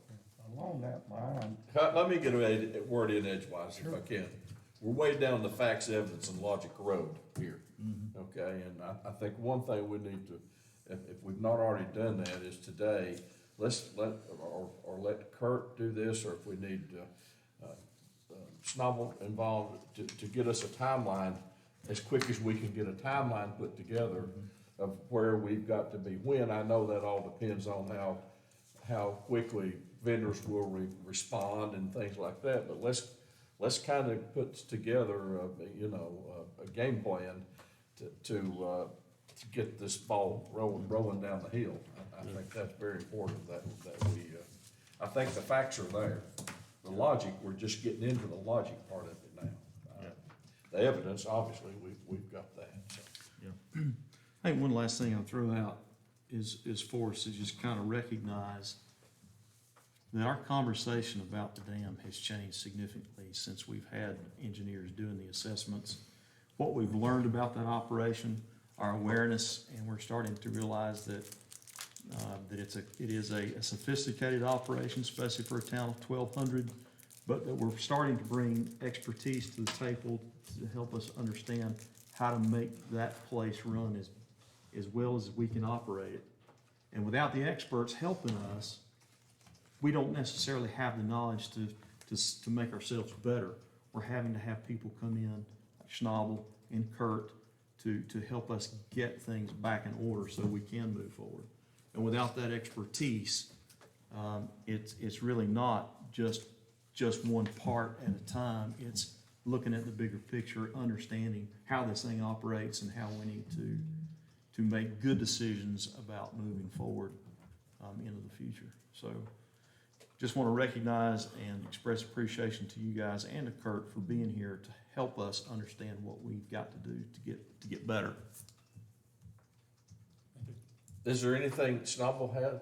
Along that line, Let me get a word in edgewise if I can. We're way down the facts, evidence, and logic road here, okay? And I think one thing we need to, if we've not already done that, is today, let Kurt do this, or if we need Snobble involved to get us a timeline as quick as we can get a timeline put together of where we've got to be when. I know that all depends on how quickly vendors will respond and things like that, but let's kind of put together a game plan to get this ball rolling down the hill. I think that's very important that we I think the facts are there. The logic, we're just getting into the logic part of it now. The evidence, obviously, we've got that. So. I think one last thing I'll throw out is for us to just kind of recognize that our conversation about the dam has changed significantly since we've had engineers doing the assessments. What we've learned about that operation, our awareness, and we're starting to realize that it is a sophisticated operation, especially for a town of 1,200, but that we're starting to bring expertise to the table to help us understand how to make that place run as well as we can operate it. And without the experts helping us, we don't necessarily have the knowledge to make ourselves better. We're having to have people come in, like Schnabel and Kurt, to help us get things back in order so we can move forward. And without that expertise, it's really not just one part at a time. It's looking at the bigger picture, understanding how this thing operates and how we need to make good decisions about moving forward into the future. So just want to recognize and express appreciation to you guys and to Kurt for being here to help us understand what we've got to do to get better. Is there anything Snobble had,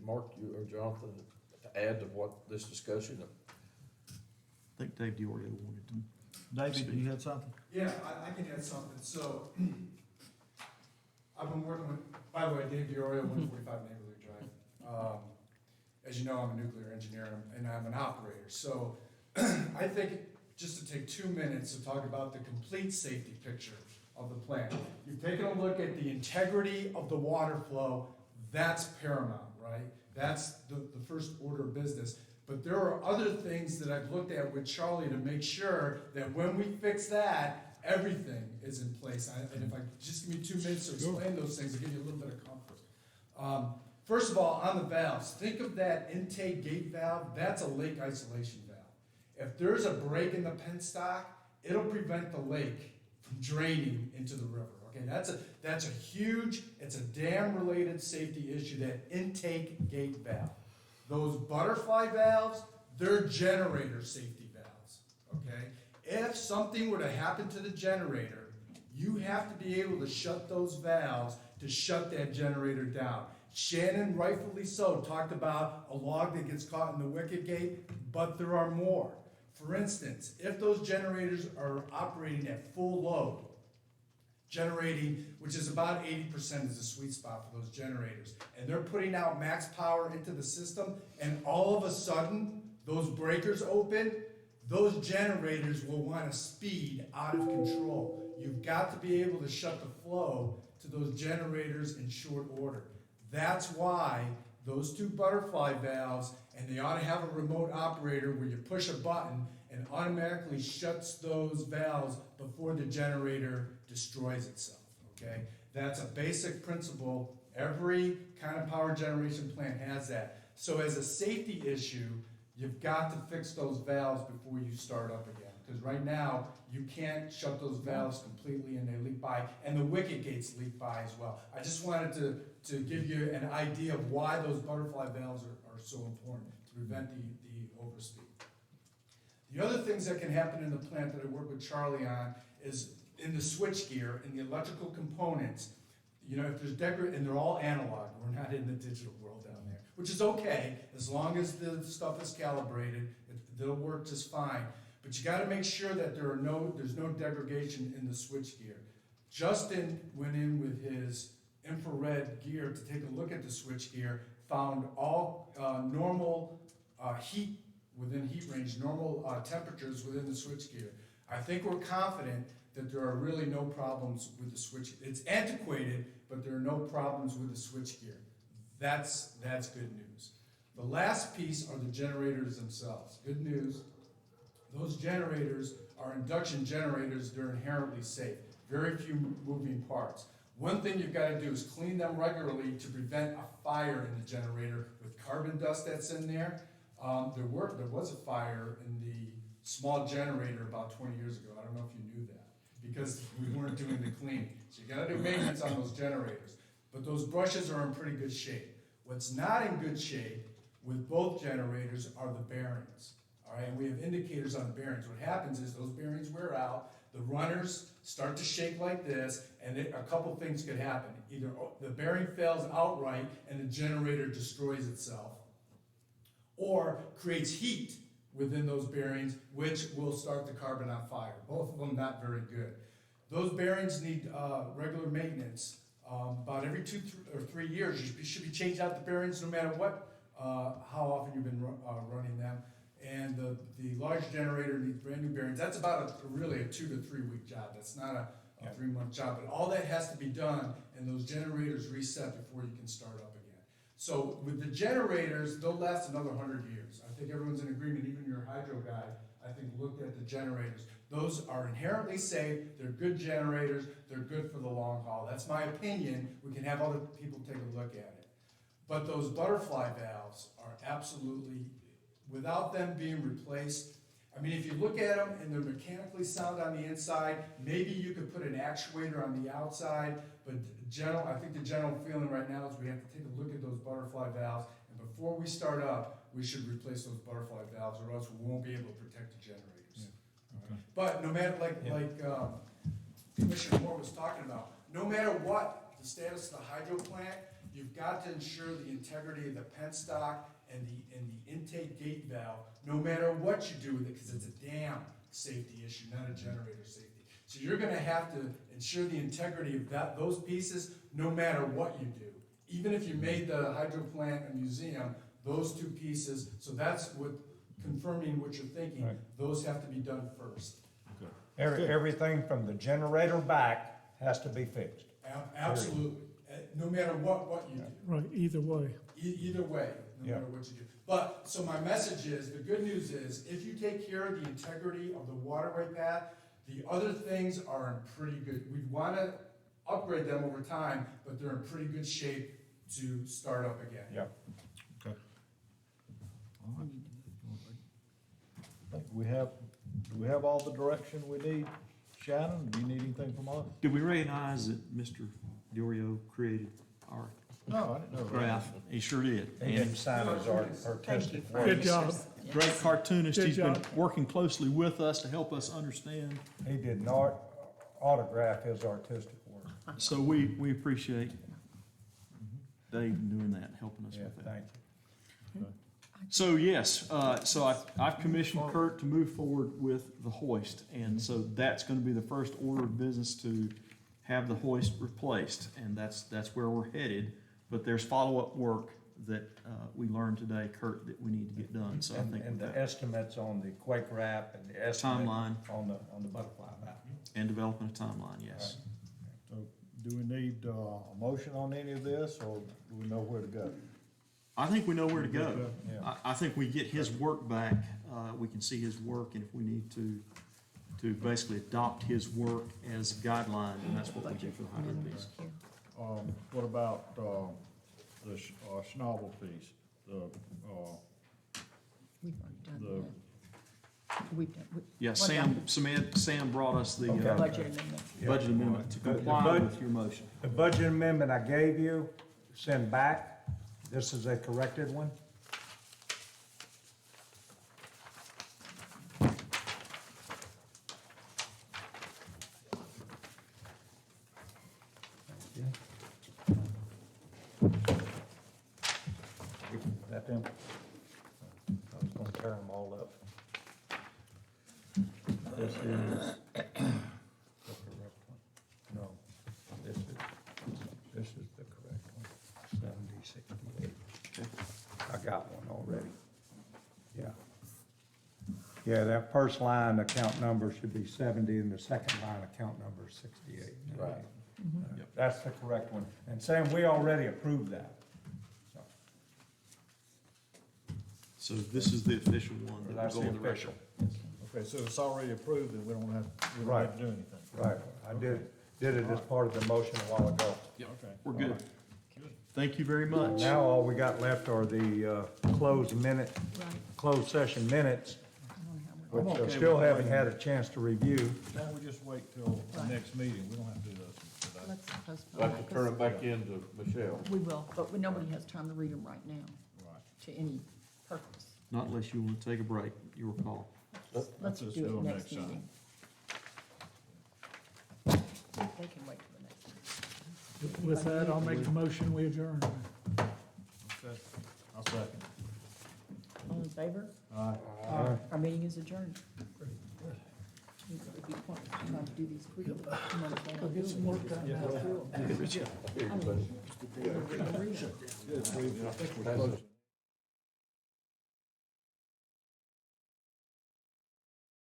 Mark, you or Jonathan, to add to what this discussion? I think Dave DiOrio wanted to. David, you had something? Yeah, I can add something. So I've been working with, by the way, Dave DiOrio, 145 Neighborly Drive. As you know, I'm a nuclear engineer and I'm an operator. So I think just to take 2 minutes to talk about the complete safety picture of the plant. You've taken a look at the integrity of the water flow. That's paramount, right? That's the first order of business. But there are other things that I've looked at with Charlie to make sure that when we fix that, everything is in place. And if I just give me 2 minutes to explain those things, I'll give you a little bit of comfort. First of all, on the valves, think of that intake gate valve. That's a lake isolation valve. If there's a break in the penstock, it'll prevent the lake from draining into the river. Okay, that's a huge, it's a dam-related safety issue, that intake gate valve. Those butterfly valves, they're generator safety valves, okay? If something were to happen to the generator, you have to be able to shut those valves to shut that generator down. Shannon, rightfully so, talked about a log that gets caught in the wicket gate, but there are more. For instance, if those generators are operating at full load, generating, which is about 80% is the sweet spot for those generators, and they're putting out max power into the system, and all of a sudden, those breakers open, those generators will want to speed out of control. You've got to be able to shut the flow to those generators in short order. That's why those 2 butterfly valves, and they ought to have a remote operator where you push a button and automatically shuts those valves before the generator destroys itself, okay? That's a basic principle. Every kind of power generation plant has that. So as a safety issue, you've got to fix those valves before you start up again. Because right now, you can't shut those valves completely and they leak by, and the wicket gates leak by as well. I just wanted to give you an idea of why those butterfly valves are so important to prevent the overspeed. The other things that can happen in the plant that I work with Charlie on is in the switchgear, in the electrical components. You know, if there's and they're all analog. We're not in the digital world down there, which is okay as long as the stuff is calibrated. They'll work just fine. But you got to make sure that there's no degradation in the switchgear. Justin went in with his infrared gear to take a look at the switchgear, found all normal heat within heat range, normal temperatures within the switchgear. I think we're confident that there are really no problems with the switch. It's antiquated, but there are no problems with the switchgear. That's good news. The last piece are the generators themselves. Good news. Those generators are induction generators. They're inherently safe. Very few moving parts. One thing you've got to do is clean them regularly to prevent a fire in the generator with carbon dust that's in there. There was a fire in the small generator about 20 years ago. I don't know if you knew that, because we weren't doing the cleaning. So you got to do maintenance on those generators. But those brushes are in pretty good shape. What's not in good shape with both generators are the bearings. All right, and we have indicators on the bearings. What happens is those bearings wear out, the runners start to shake like this, and a couple things could happen. Either the bearing fails outright and the generator destroys itself, or creates heat within those bearings, which will start the carbon on fire. Both of them not very good. Those bearings need regular maintenance. About every 2 or 3 years, you should be changing out the bearings no matter what, how often you've been running them. And the large generator needs brand new bearings. That's about really a 2 to 3 week job. That's not a 3-month job. But all that has to be done, and those generators reset before you can start up again. So with the generators, they'll last another 100 years. I think everyone's in agreement. Even your hydro guy, I think, looked at the generators. Those are inherently safe. They're good generators. They're good for the long haul. That's my opinion. We can have other people take a look at it. But those butterfly valves are absolutely, without them being replaced, I mean, if you look at them and they're mechanically sound on the inside, maybe you could put an actuator on the outside, but I think the general feeling right now is we have to take a look at those butterfly valves, and before we start up, we should replace those butterfly valves, or else we won't be able to protect the generators. Yeah. Okay. But no matter, like Commissioner Moore was talking about, no matter what the status of the hydro plant, you've got to ensure the integrity of the penstock and the intake gate valve, no matter what you do with it, because it's a dam safety issue, not a generator safety. So you're gonna have to ensure the integrity of those pieces, no matter what you do. Even if you made the hydro plant a museum, those two pieces, so that's what, confirming what you're thinking, Right. those have to be done first. Everything from the generator back has to be fixed. Absolutely, no matter what you do. Right, either way. Either way, no Yeah. matter what you do. But, so my message is, the good news is, if you take care of the integrity of the waterway path, the other things are in pretty good, we wanna upgrade them over time, but they're in pretty good shape to start up again. Yeah. Do we have all the direction we need? Shannon, do you need anything from us? Did we recognize that Mr. Diorio created our No, I didn't know that. graph? He sure did. He didn't sign his artistic work. Good job. Great cartoonist. Good He's been job. working closely with us to help us understand. He did not autograph his artistic work. So we appreciate Dave doing that, helping us Yeah, with that. thank you. So yes, so I've commissioned Kurt to move forward with the hoist, and so that's gonna be the first order of business to have the hoist replaced, and that's where we're headed. But there's follow-up work that, we learned today, Kurt, that we need to get done, so I think And with the that, estimates on the quake wrap and the estimate timeline on the butterfly map. and development of timeline, yes. So, do we need, a motion on any of this, or do we know where to go? I think we know where to go. Yeah. I think we get his work back, we can see his work, and if we need to basically adopt his work as a guideline, and that's what we do for the hydro piece. What about, the Schnabel piece, We've already done the- that. We've done, Yeah, What Sam brought us the Okay. budget amendment. budget amendment to The comply bud- with your motion. The budget amendment I gave you, send back, this is a corrected one. That them? I was gonna tear them all up. This is the correct one. No, this is the correct one. 7068. Okay. I got one already. Yeah. Yeah, that first line account number should be 70 and the second line account number is 68. Right. Yep. That's the correct one. And Sam, we already approved that. So, So this is the official one that That's will the go on the record. official. Okay, so it's already approved, and we don't have Right. to do anything? Right, I did it as part of the motion a while ago. Okay. We're good. Thank you very much. Now, all we got left are the closed session minutes, which I still haven't had a chance to review. Why don't we just wait till the Right. next meeting? We don't have to do this today. Let's postpone We'll have that, to turn 'cause it back into Michelle. we will, but nobody has time to read them right now Right. to any purpose. Not unless you want to take a break, your call. Let's just do do it them next next time. meeting. They can wait till the next meeting. With that, I'll make the motion, we adjourn. Okay, I'll second. All in favor? Aye. Our meeting is adjourned. If you want to do these quickly, you might as well Get some work done now. do them. I mean, Good, I think we're close.